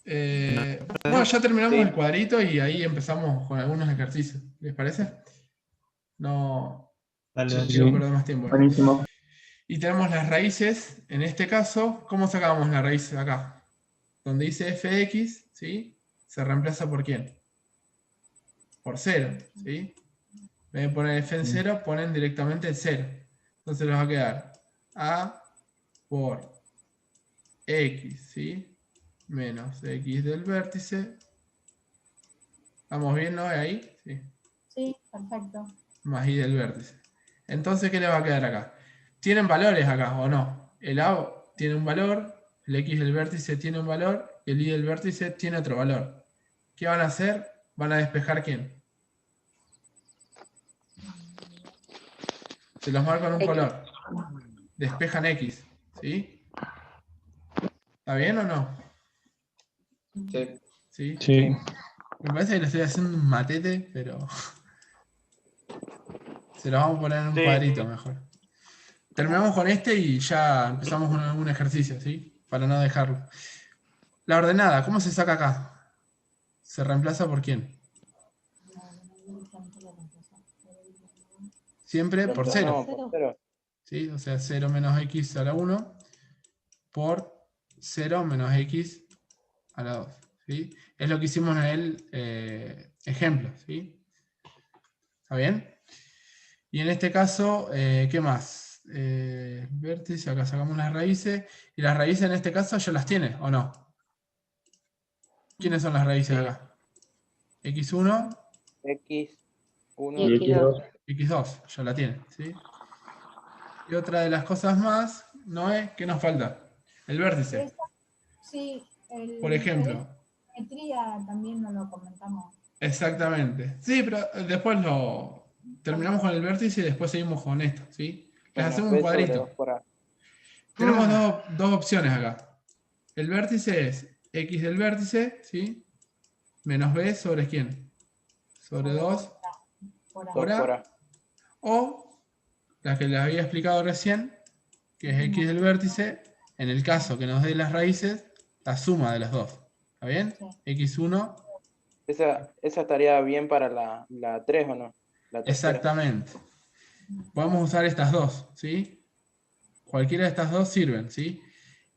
Bueno, ya terminamos el cuadrito y ahí empezamos con algunos ejercicios. ¿Les parece? No quiero perder más tiempo. Buenísimo. Y tenemos las raíces. En este caso, ¿cómo sacamos la raíz acá? Donde dice fx, ¿sí? Se reemplaza por quién? Por 0, ¿sí? En vez de poner f en 0, ponen directamente el 0. Entonces les va a quedar a por x, ¿sí? Menos x del vértice. ¿Vamos bien, no? ¿Ahí? Sí. Sí, perfecto. Más y del vértice. Entonces, ¿qué le va a quedar acá? ¿Tienen valores acá o no? El a tiene un valor, el x del vértice tiene un valor, y el y del vértice tiene otro valor. ¿Qué van a hacer? ¿Van a despejar quién? Se los marco en un color. Despejan x, ¿sí? ¿Está bien o no? Sí. ¿Sí? Sí. Me parece que le estoy haciendo un matete, pero... se los vamos a poner en un cuadrito mejor. Terminamos con este y ya empezamos con algún ejercicio, ¿sí? Para no dejarlo. La ordenada, ¿cómo se saca acá? ¿Se reemplaza por quién? Siempre por 0. ¿Sí? O sea, 0 menos x a la 1 por 0 menos x a la 2. ¿Sí? Es lo que hicimos en el ejemplo. ¿Sí? ¿Está bien? Y en este caso, ¿qué más? Vértice, acá sacamos las raíces. Y las raíces en este caso ya las tiene, ¿o no? ¿Quiénes son las raíces acá? X1. X1 y X2. X2, ya la tiene, ¿sí? Y otra de las cosas más, Noé, ¿qué nos falta? El vértice. Sí, por ejemplo. La geometría también no lo comentamos. Exactamente. Sí, pero después terminamos con el vértice y después seguimos con esto, ¿sí? Les hacemos un cuadrito. Tenemos dos opciones acá. El vértice es x del vértice, ¿sí? Menos b sobre ¿quién? Sobre 2 por a. O la que les había explicado recién, que es x del vértice, en el caso que nos dé las raíces, la suma de las dos. ¿Está bien? x1. Esa estaría bien para la 3, ¿o no? La tercera. Exactamente. Podemos usar estas dos, ¿sí? Cualquiera de estas dos sirven, ¿sí?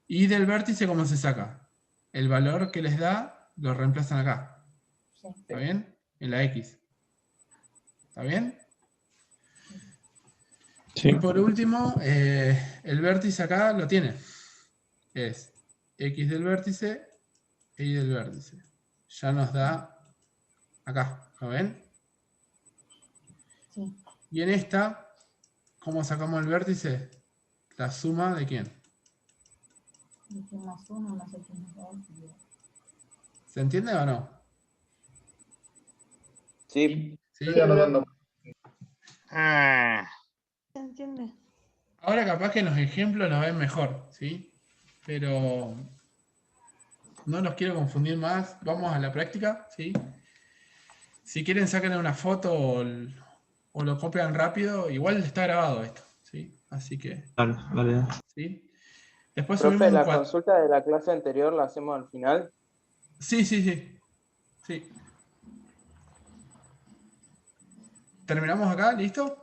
Y del vértice, ¿cómo se saca? El valor que les da, lo reemplazan acá. ¿Está bien? En la X. ¿Está bien? Sí. Y por último, el vértice acá lo tiene. Es X del vértice e Y del vértice. Ya nos da acá, ¿lo ven? Sí. Y en esta, ¿cómo sacamos el vértice? La suma de ¿quién? X más 1 más X más 2. ¿Se entiende o no? Sí. ¿Sí? Se entiende. Ahora capaz que en los ejemplos lo ven mejor, ¿sí? Pero no los quiero confundir más. Vamos a la práctica, ¿sí? Si quieren sacan una foto o lo copian rápido, igual está grabado esto, ¿sí? Así que... Vale, vale. ¿sí? Después Profe, subimos la consulta de la clase anterior la hacemos al final. Sí. Sí. ¿Terminamos acá? ¿Listo?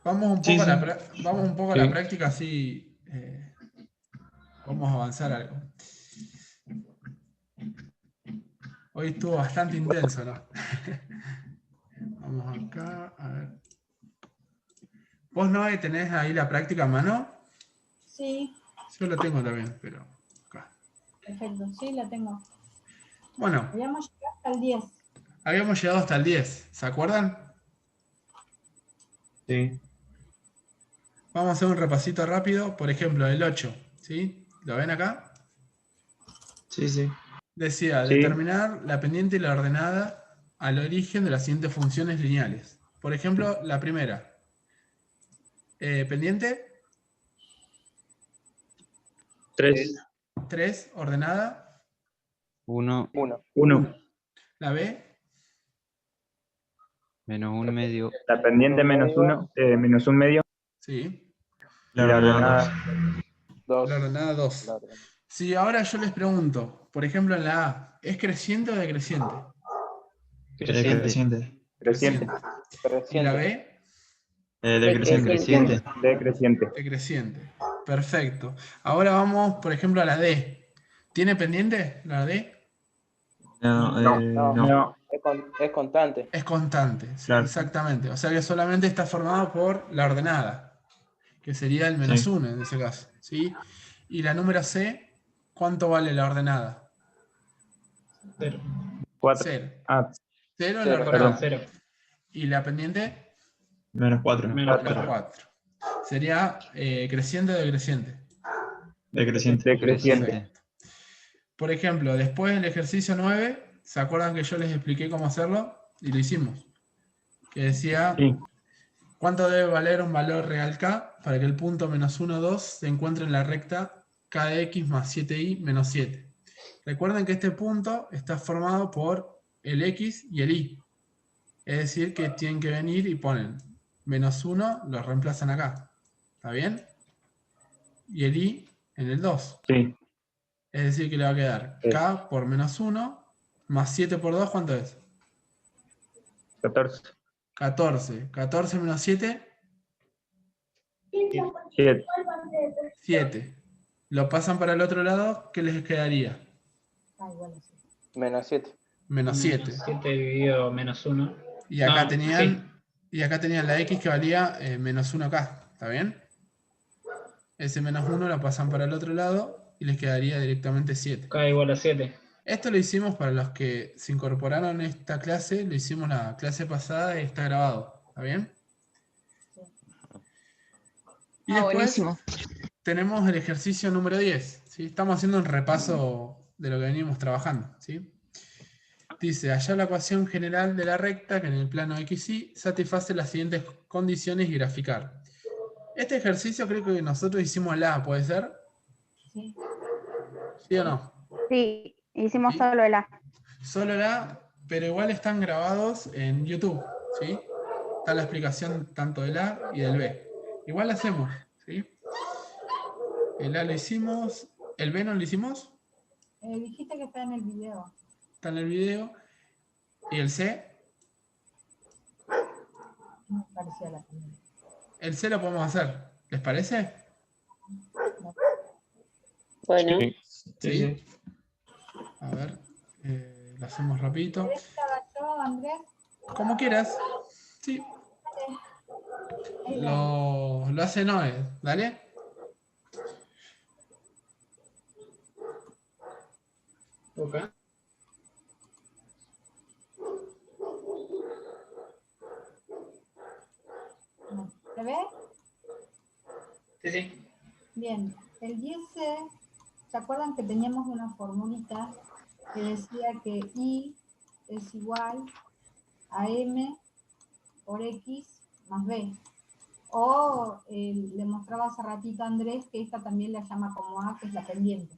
Vamos un poco, a la práctica, así vamos a avanzar algo. Hoy estuvo bastante intenso, ¿no? Vamos acá, a ver. ¿Vos, Noé, tenés ahí la práctica a mano? Sí. Yo lo tengo también, pero acá. Perfecto, sí, la tengo. Bueno. Habíamos llegado hasta el 10. Habíamos llegado hasta el 10, ¿se acuerdan? Sí. Vamos a hacer un repasito rápido. Por ejemplo, el 8, ¿sí? ¿Lo ven acá? Sí. Decía, determinar la pendiente y la ordenada al origen de las siguientes funciones lineales. Por ejemplo, la primera. Pendiente. 3. 3, ordenada. 1. 1. La B. -1 medio. La pendiente -1, -1 medio. Sí. La ordenada 2. La ordenada 2. Si ahora yo les pregunto, por ejemplo en la A, ¿es creciente o decreciente? Decreciente. Creciente. ¿Y la B? Decreciente. Decreciente. Perfecto. Ahora vamos, por ejemplo, a la D. ¿Tiene pendiente la D? No. Es constante. Es constante, sí, Claro. exactamente. O sea que solamente está formado por la ordenada, que sería el -1 en ese caso, ¿sí? Y la número C, ¿cuánto vale la ordenada? 0. 4. 0. Ah, 0 la ordenada. 0. ¿Y la pendiente? -4. -4. Sería creciente o decreciente. Decreciente. Perfecto. Por ejemplo, después del ejercicio 9, ¿se acuerdan que yo les expliqué cómo hacerlo? Y lo hicimos. Que decía, ¿cuánto debe valer un valor real k para que el punto -1, 2 se encuentre en la recta k de x más 7y menos 7? Recuerden que este punto está formado por el x y el y. Es decir, que tienen que venir y ponen -1, lo reemplazan acá. ¿Está bien? Y el y en el 2. Sí. Es decir, que le va a quedar k por -1 más 7 por 2, ¿cuánto es? 14. 14. 14 menos 7. 7. 7. Lo pasan para el otro lado, ¿qué les quedaría? Menos 7. Menos 7. 7 dividido -1. Y acá tenían la x que valía menos 1k. ¿Está bien? Ese -1 lo pasan para el otro lado y les quedaría directamente 7. K igual a 7. Esto lo hicimos para los que se incorporaron a esta clase, lo hicimos la clase pasada y está grabado. ¿Está bien? Y después buenísimo. tenemos el ejercicio número 10. ¿Sí? Estamos haciendo un repaso de lo que venimos trabajando. ¿Sí? Dice, hallar la ecuación general de la recta que en el plano XY satisface las siguientes condiciones y graficar. Este ejercicio creo que nosotros hicimos la A, ¿puede ser? Sí. ¿Sí o no? Sí, hicimos solo el A. Solo la A, pero igual están grabados en YouTube, ¿sí? Está la explicación tanto del A y del B. Igual la hacemos, ¿sí? El A lo hicimos, ¿el B no lo hicimos? Dijiste que está en el video. Está en el video. ¿Y el C? No parecía la primera. El C lo podemos hacer, ¿les parece? Bueno. ¿Sí? A ver, lo hacemos rapidito. ¿Querés que haga yo, Andrés? Como quieras. Sí. Lo hace Noé, ¿dale? Ok. ¿Se ve? Sí. Bien. El 10C, ¿se acuerdan que teníamos una formulita que decía que I es igual a M por X más B? O le mostraba hace ratito a Andrés que esta también la llama como A, que es la pendiente.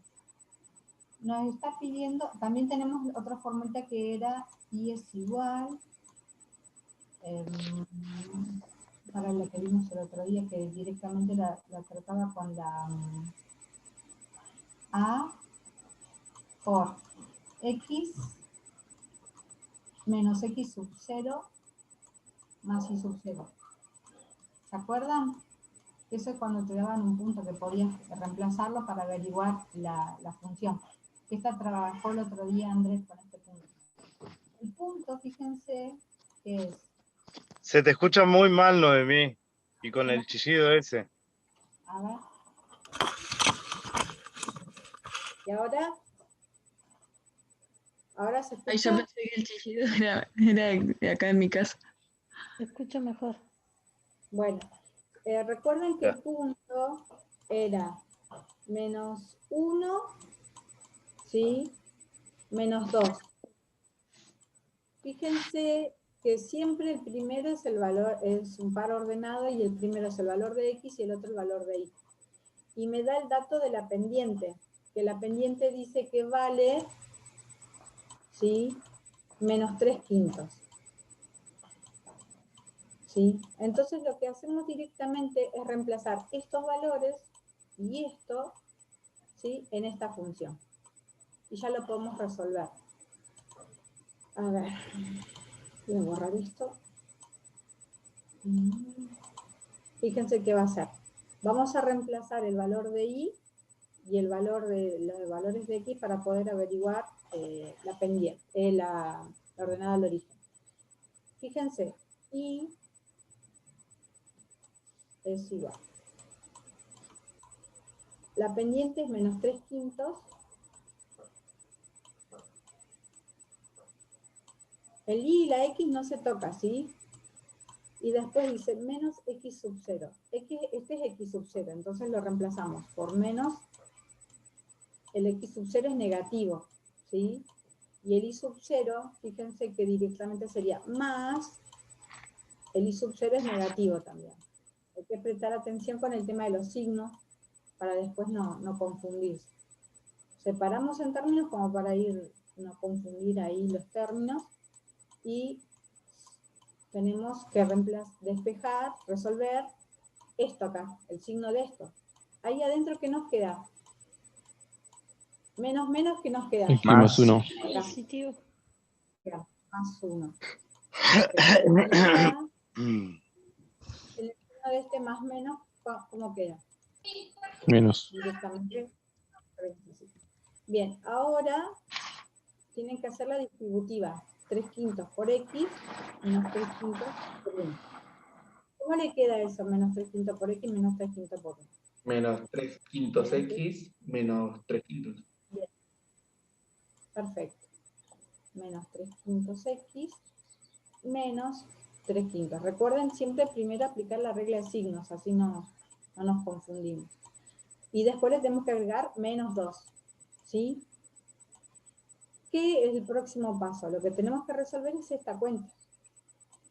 nos está pidiendo, también tenemos otra formulita que era y es igual, para la que vimos el otro día, que directamente la trataba con la A por X menos X sub 0 más Y sub 0. ¿Se acuerdan? Eso es cuando te daban un punto que podías reemplazarlo para averiguar la función. Esta trabajó el otro día Andrés con este punto. El punto, fíjense, que es... Se te escucha muy mal, Noemí. Y con el chillido ese. A ver. ¿Y ahora? ¿Ahora se escucha? Ay, yo pensé que el chillido era de acá en mi casa. Se escucha mejor. Bueno, recuerden que el punto era menos 1, ¿sí? Menos 2. Fíjense que siempre el primero es el valor, es un par ordenado y el primero es el valor de X y el otro el valor de Y. Y me da el dato de la pendiente, que la pendiente dice que vale, ¿sí? Menos 3/5. ¿Sí? Entonces lo que hacemos directamente es reemplazar estos valores y esto, ¿sí? En esta función. Y ya lo podemos resolver. A ver, voy a borrar esto. Fíjense qué va a ser. Vamos a reemplazar el valor de Y y el valor de los valores de X para poder averiguar la pendiente, la ordenada al origen. Fíjense, Y es igual. La pendiente es menos 3/5. El Y y la X no se toca, ¿sí? Y después dice menos X sub 0. Este es X sub 0, entonces lo reemplazamos por menos. El X sub 0 es negativo, ¿sí? Y el Y sub 0, fíjense que directamente sería más. El Y sub 0 es negativo también. Hay que prestar atención con el tema de los signos para después no confundirse. Separamos en términos como para no confundir ahí los términos. Y tenemos que despejar, resolver esto acá, el signo de esto. Ahí adentro, ¿qué nos queda? Menos, ¿qué nos queda? Más 1. Positivo. Más 1. El signo de este más menos, ¿cómo queda? Menos. Directamente. Bien, ahora tienen que hacer la distributiva. 3/5 por X menos 3/5 por 1. ¿Cómo le queda eso? Menos 3/5 por X menos 3/5 por 1. Menos 3/5 X menos 3/5. Bien. Perfecto. Menos 3/5 X menos 3/5. Recuerden siempre primero aplicar la regla de signos, así no nos confundimos. Y después le tenemos que agregar menos 2. ¿Sí? ¿Qué es el próximo paso? Lo que tenemos que resolver es esta cuenta.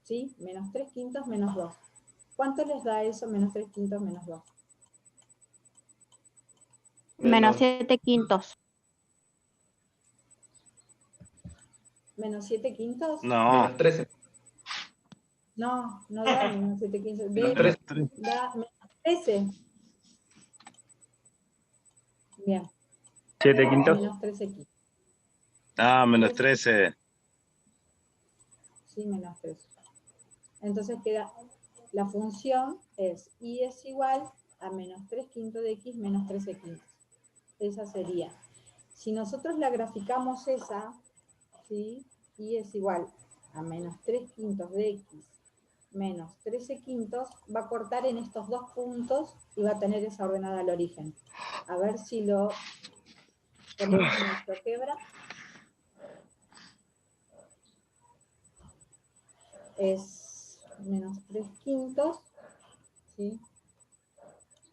¿Sí? Menos 3/5 menos 2. ¿Cuánto les da eso? Menos 3/5 menos 2. Menos 7/5. ¿Menos 7/5? No. Menos 13. No da menos 7/5. Menos 13. Da menos 13. Bien. 7/5. Menos 13/5. Ah, menos 13. Sí, menos 13. Entonces queda, la función es Y es igual a menos 3/5 de X menos 13/5. Esa sería. Si nosotros la graficamos esa, ¿sí? Y es igual a menos 3/5 de X menos 13/5, va a cortar en estos dos puntos y va a tener esa ordenada al origen. A ver si lo ponemos en nuestro quebra. Es menos 3/5, ¿sí?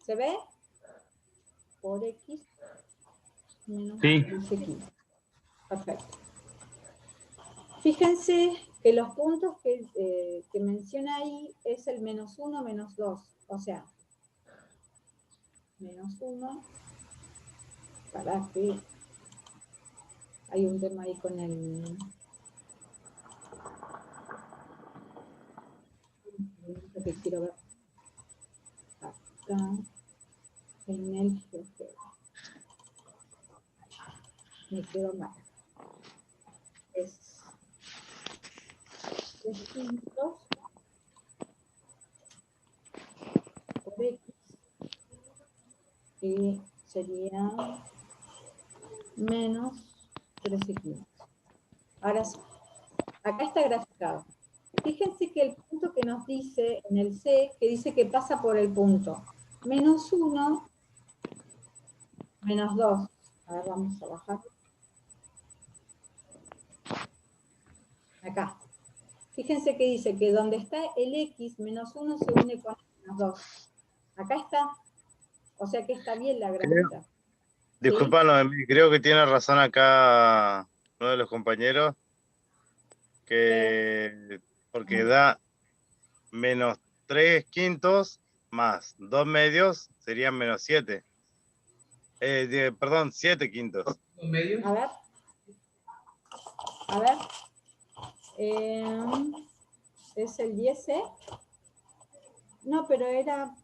¿Se ve? Por X menos 13/5. Perfecto. Fíjense que los puntos que menciona ahí es el menos 1, menos 2. O sea, menos 1, para que hay un tema ahí con el... Lo que quiero ver. Acá, en el GeoGebra. Me quedo mal. Es 300 por X. Y sería menos 13,500. Ahora sí, acá está graficado. Fíjense que el punto que nos dice en el C, que dice que pasa por el punto menos 1, menos 2. A ver, vamos a bajar. Acá. Fíjense que dice que donde está el X, menos 1 se une con el menos 2. Acá está. O sea que está bien la gráfica. Disculpa, Noemí, creo que tiene razón acá uno de los compañeros, que porque da menos 3 quintos más 2 medios serían menos 7. Perdón, 7 quintos. A ver. A ver. ¿Es el 10C? No, pero era...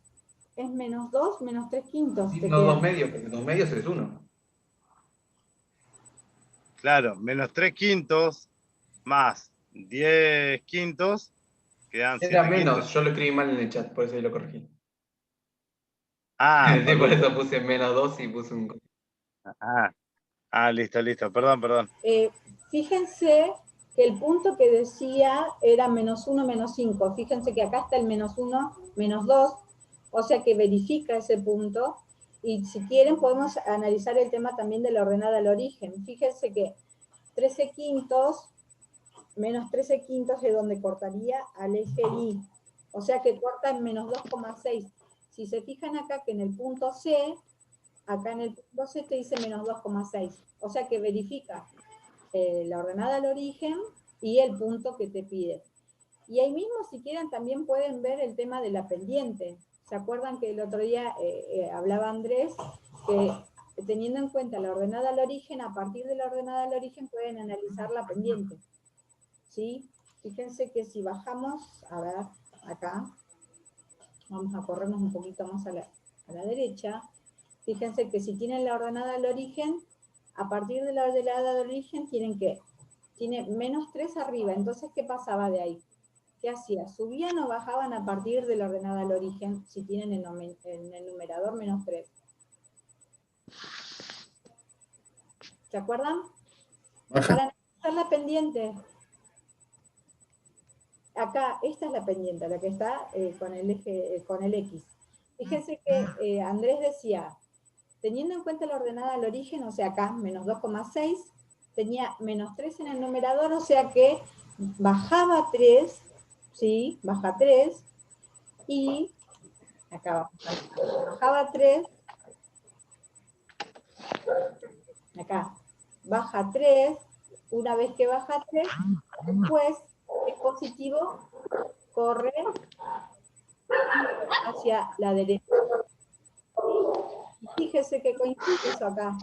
Es menos 2, menos 3 quintos. Sí, no 2 medios, porque 2 medios es 1. Claro, menos 3 quintos más 10 quintos quedan 7 Era menos, quintos. yo lo escribí mal en el chat, por eso ahí lo corregí. Ah, Sí, por eso puse menos 2 y puse un... Listo, perdón. Fíjense que el punto que decía era menos 1, menos 5. Fíjense que acá está el menos 1, menos 2, o sea que verifica ese punto. Y si quieren podemos analizar el tema también de la ordenada al origen. Fíjense que 13 quintos, menos 13 quintos es donde cortaría al eje Y. O sea que corta en menos 2,6. Si se fijan acá que en el punto C, acá en el punto C te dice menos 2,6. O sea que verifica la ordenada al origen y el punto que te pide. Y ahí mismo, si quieren, también pueden ver el tema de la pendiente. ¿Se acuerdan que el otro día hablaba Andrés? Que teniendo en cuenta la ordenada al origen, a partir de la ordenada al origen pueden analizar la pendiente. ¿Sí? Fíjense que si bajamos, a ver, acá, vamos a corrernos un poquito más a la derecha. Fíjense que si tienen la ordenada al origen, a partir de la ordenada al origen tiene menos 3 arriba. Entonces, ¿qué pasaba de ahí? ¿Qué hacía? ¿Subían o bajaban a partir de la ordenada al origen si tienen en el numerador menos 3? ¿Se acuerdan? Para analizar la pendiente. Acá, esta es la pendiente, la que está con el eje, con el X. Fíjense que Andrés decía, teniendo en cuenta la ordenada al origen, o sea acá menos 2,6, tenía menos 3 en el numerador, o sea que bajaba 3, ¿sí? Baja 3, y acá bajaba 3, acá baja 3, una vez que baja 3, después es positivo, corre hacia la derecha. Y fíjese que coincide eso acá,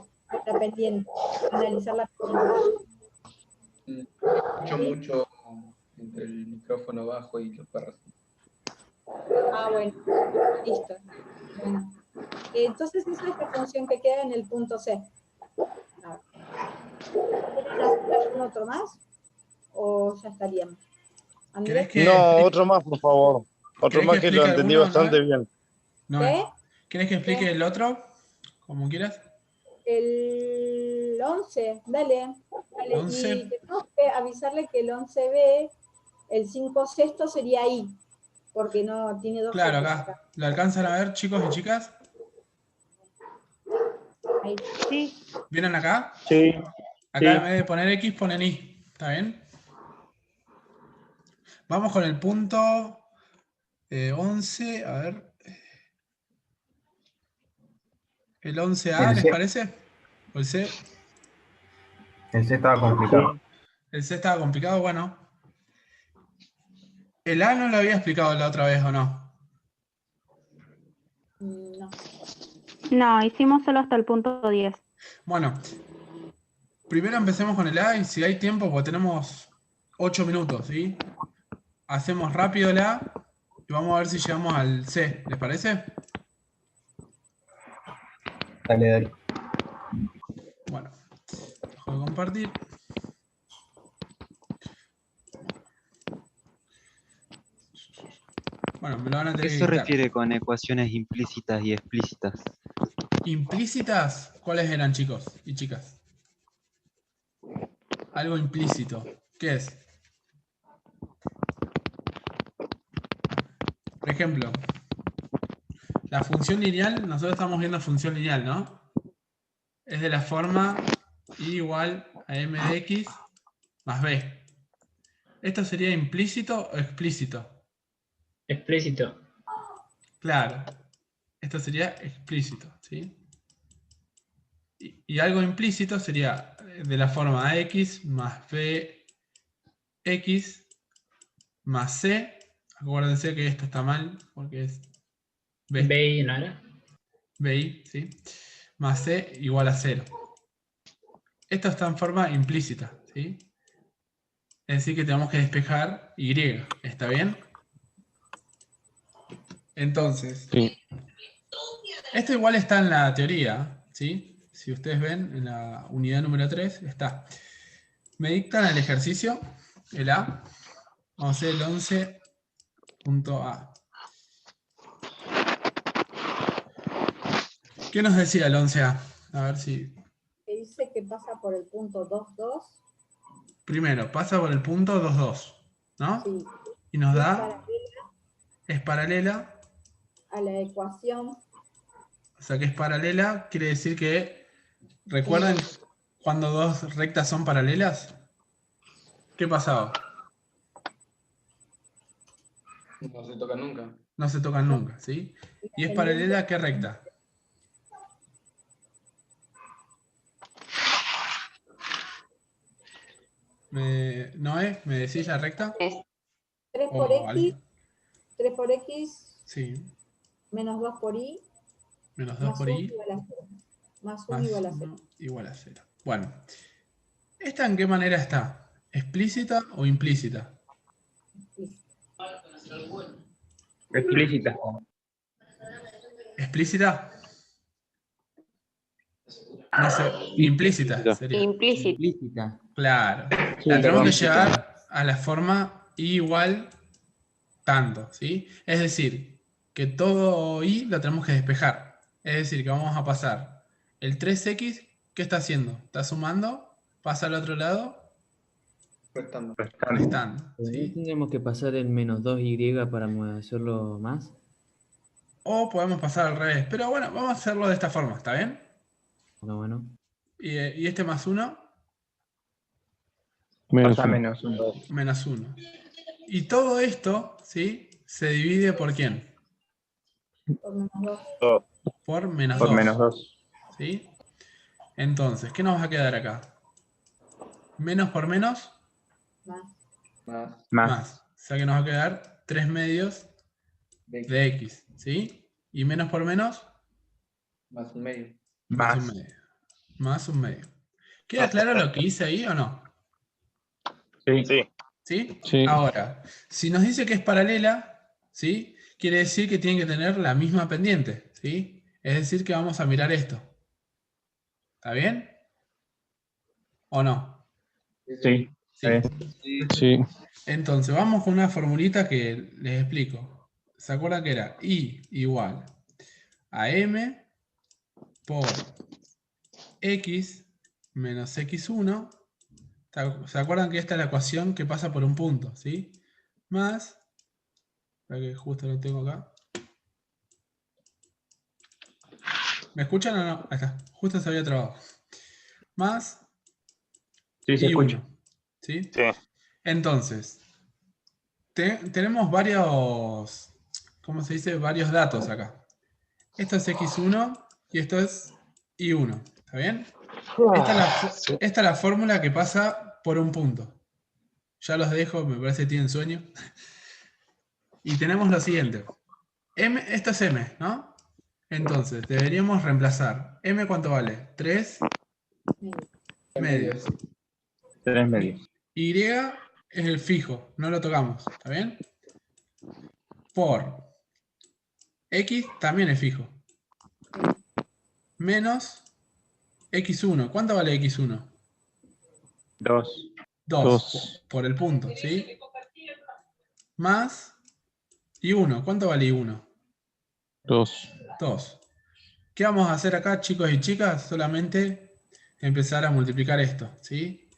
la pendiente, analizar la pendiente. Escucho mucho entre el micrófono bajo y los perros. Ah, bueno, listo. Bueno. Entonces esa es la función que queda en el punto C. ¿Quieren hacer algún otro más? ¿O ya estaríamos? ¿Andrés? No, otro más, por favor. Otro más que lo entendí bastante bien. ¿Qué? ¿Quieres que explique el otro? Como quieras. El 11, dale. 11. Y tenemos que avisarle que el 11B, el 5 sexto sería I, porque no tiene dos. Claro, acá. ¿Lo alcanzan a ver, chicos y chicas? Ahí. Sí. ¿Vienen acá? Sí. Acá en vez de poner X ponen Y. ¿Está bien? Vamos con el punto 11. A ver. ¿El 11A les parece? ¿O el C? El C estaba complicado. El C estaba complicado, bueno. ¿El A no lo había explicado la otra vez o no? No, hicimos solo hasta el punto 10. Bueno, Primero empecemos con el A y si hay tiempo, pues tenemos 8 minutos, ¿sí? Hacemos rápido el A y vamos a ver si llegamos al C. ¿Les parece? Dale, dale. Bueno, dejo de compartir. Bueno, me lo van a ¿Qué tener que se dictar. refiere con ecuaciones implícitas y explícitas? ¿Implícitas? ¿Cuáles eran, chicos y chicas? Algo implícito. ¿Qué es? Por ejemplo, la función lineal, nosotros estamos viendo función lineal, ¿no? Es de la forma y igual a m de x más b. ¿Esto sería implícito o explícito? Explícito. Claro. Esto sería explícito, ¿sí? Y algo implícito sería de la forma ax más bx más c. Acuérdense que esto está mal porque es b. BI, ¿no era? BI, ¿sí? Más c igual a 0. Esto está en forma implícita, ¿sí? Es decir que tenemos que despejar y. ¿Está bien? Entonces, Sí. esto igual está en la teoría, ¿sí? Si ustedes ven, en la unidad número 3 está. Me dictan el ejercicio, el A. Vamos a hacer el 11.A. ¿Qué nos decía el 11A? A ver si... Que dice que pasa por el punto 2,2. Primero, pasa por el punto 2,2, ¿no? Sí. Y nos Es da... paralela Es paralela. a la ecuación. O sea que es paralela, quiere decir que... ¿Recuerdan cuando dos rectas son paralelas? ¿Qué pasaba? No se toca nunca. No se tocan nunca, ¿sí? ¿Y es paralela a qué recta? Noé, ¿me decís la recta? 3 por ¿O X, alguien? 3 por X, Sí, menos 2 por Y, menos 2 más por 1 I, igual a 0. Más 1 más igual a 0. 1 igual a 0. Bueno, ¿esta en qué manera está? ¿Explícita o implícita? Explícita. ¿Explícita? No sé, implícita sería. Implícita. Claro. Sí, La tenemos que perdón. llevar a la forma I igual tanto, ¿sí? Es decir, que todo I lo tenemos que despejar. Es decir, que vamos a pasar el 3x, ¿qué está haciendo? ¿Está sumando? ¿Pasa al otro lado? Restando. Restando, ¿No ¿sí? tendríamos que pasar el menos 2y para hacerlo más? O podemos pasar al revés. Pero bueno, vamos a hacerlo de esta forma, ¿está bien? Bueno. Y este más 1, Menos Pasa uno. menos 1. menos 1. Y todo esto, ¿sí? Se divide por ¿quién? Por menos 2. Por menos Por 2. menos 2. ¿Sí? Entonces, ¿qué nos va a quedar acá? Menos por menos, Más. más. O sea que nos va a quedar 3 medios de x, ¿sí? Y menos por menos, Más un medio. más un medio. Más un medio. ¿Queda claro lo que hice ahí o no? Sí. ¿Sí? Sí. Ahora, si nos dice que es paralela, ¿sí? Quiere decir que tiene que tener la misma pendiente, ¿sí? Es decir, que vamos a mirar esto. ¿Está bien? ¿O no? Sí. Sí. Sí. Entonces, vamos con una formulita que les explico. ¿Se acuerdan que era I igual a M por X menos X1? ¿Se acuerdan que esta es la ecuación que pasa por un punto? ¿Sí? Más, para que justo lo tengo acá. ¿Me escuchan o no? Ahí está, justo se había trabado. Más Sí, se escucha. I1. ¿Sí? Entonces, tenemos varios, ¿cómo se dice? Varios datos acá. Esto es X1 y esto es I1. ¿Está bien? Esta es la fórmula que pasa por un punto. Ya los dejo, me parece que tienen sueño. Y tenemos lo siguiente. Esto es M, ¿no? Entonces, deberíamos reemplazar. ¿M cuánto vale? 3 medios. 3 medios. Y es el fijo, no lo tocamos, ¿está bien? Por X también es fijo. Menos X1. ¿Cuánto vale X1? 2. 2 por el punto, ¿sí? Más I1. ¿Cuánto vale I1? 2. 2. ¿Qué vamos a hacer acá, chicos y chicas? Solamente empezar a multiplicar esto, ¿sí?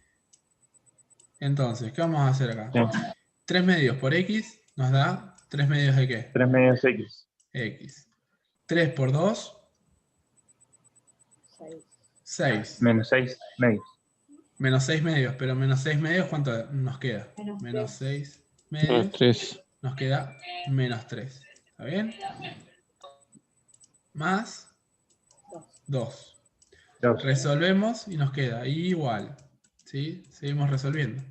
Entonces, ¿qué vamos a hacer acá? Sí. 3 medios por X nos da 3 medios de ¿qué? 3 medios X. X. 3 por 2. 6. Menos 6 medios. Menos 6 medios, pero menos 6 medios, ¿cuánto nos queda? Menos 6 medios. 3. Nos queda menos 3. ¿Está bien? Más 2. Resolvemos y nos queda igual. ¿Sí? Seguimos resolviendo.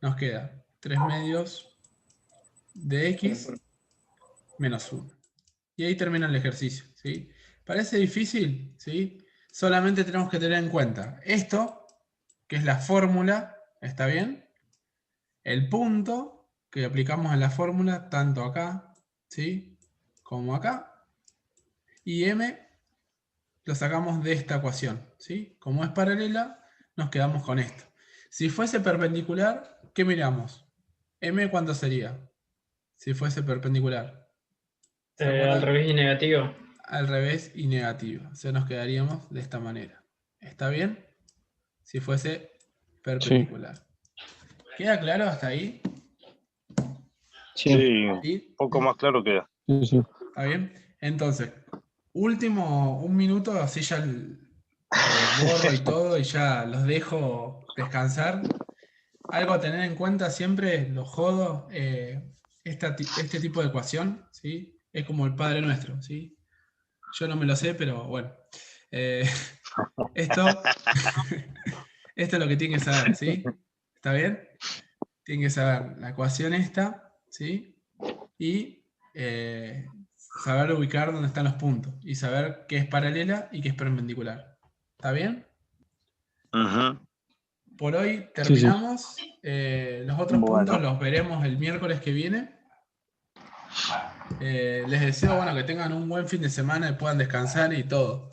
Nos queda 3 medios de X menos 1. Y ahí termina el ejercicio. ¿Sí? ¿Parece difícil? ¿Sí? Solamente tenemos que tener en cuenta esto, que es la fórmula, ¿está bien? El punto que aplicamos en la fórmula, tanto acá, ¿sí? Como acá. Y M lo sacamos de esta ecuación, ¿sí? Como es paralela, nos quedamos con esto. Si fuese perpendicular, ¿qué miramos? M, ¿cuánto sería? Si fuese perpendicular. Al revés y negativo. Al revés y negativo. O sea, nos quedaríamos de esta manera. ¿Está bien? Si fuese perpendicular. Sí. ¿Queda claro hasta ahí? Sí, un poco más claro queda. Sí, sí. ¿Está bien? Entonces, último, un minuto, así ya borro y todo y ya los dejo descansar. Algo a tener en cuenta siempre, los jodos, este tipo de ecuación, ¿sí? Es como el Padre Nuestro, ¿sí? Yo no me lo sé, pero bueno. Esto es lo que tienen que saber, ¿sí? ¿Está bien? Tienen que saber la ecuación esta, ¿sí? Y saber ubicar dónde están los puntos. Y saber qué es paralela y qué es perpendicular. ¿Está bien? Por hoy terminamos. Los otros puntos los veremos el miércoles que viene. Les deseo que tengan un buen fin de semana y puedan descansar y todo.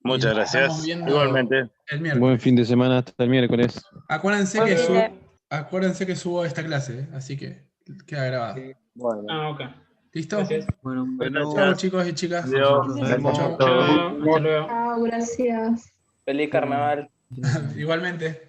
Muchas gracias. Igualmente. El miércoles. Buen fin de semana hasta el miércoles. Acuérdense que subo esta clase, así que queda grabado. Sí, bueno. Ok. ¿Listo? Gracias. Bueno, Chao, chicos y chicas. Adiós. Chao. Hasta luego. Chao, gracias. Feliz carnaval. Igualmente.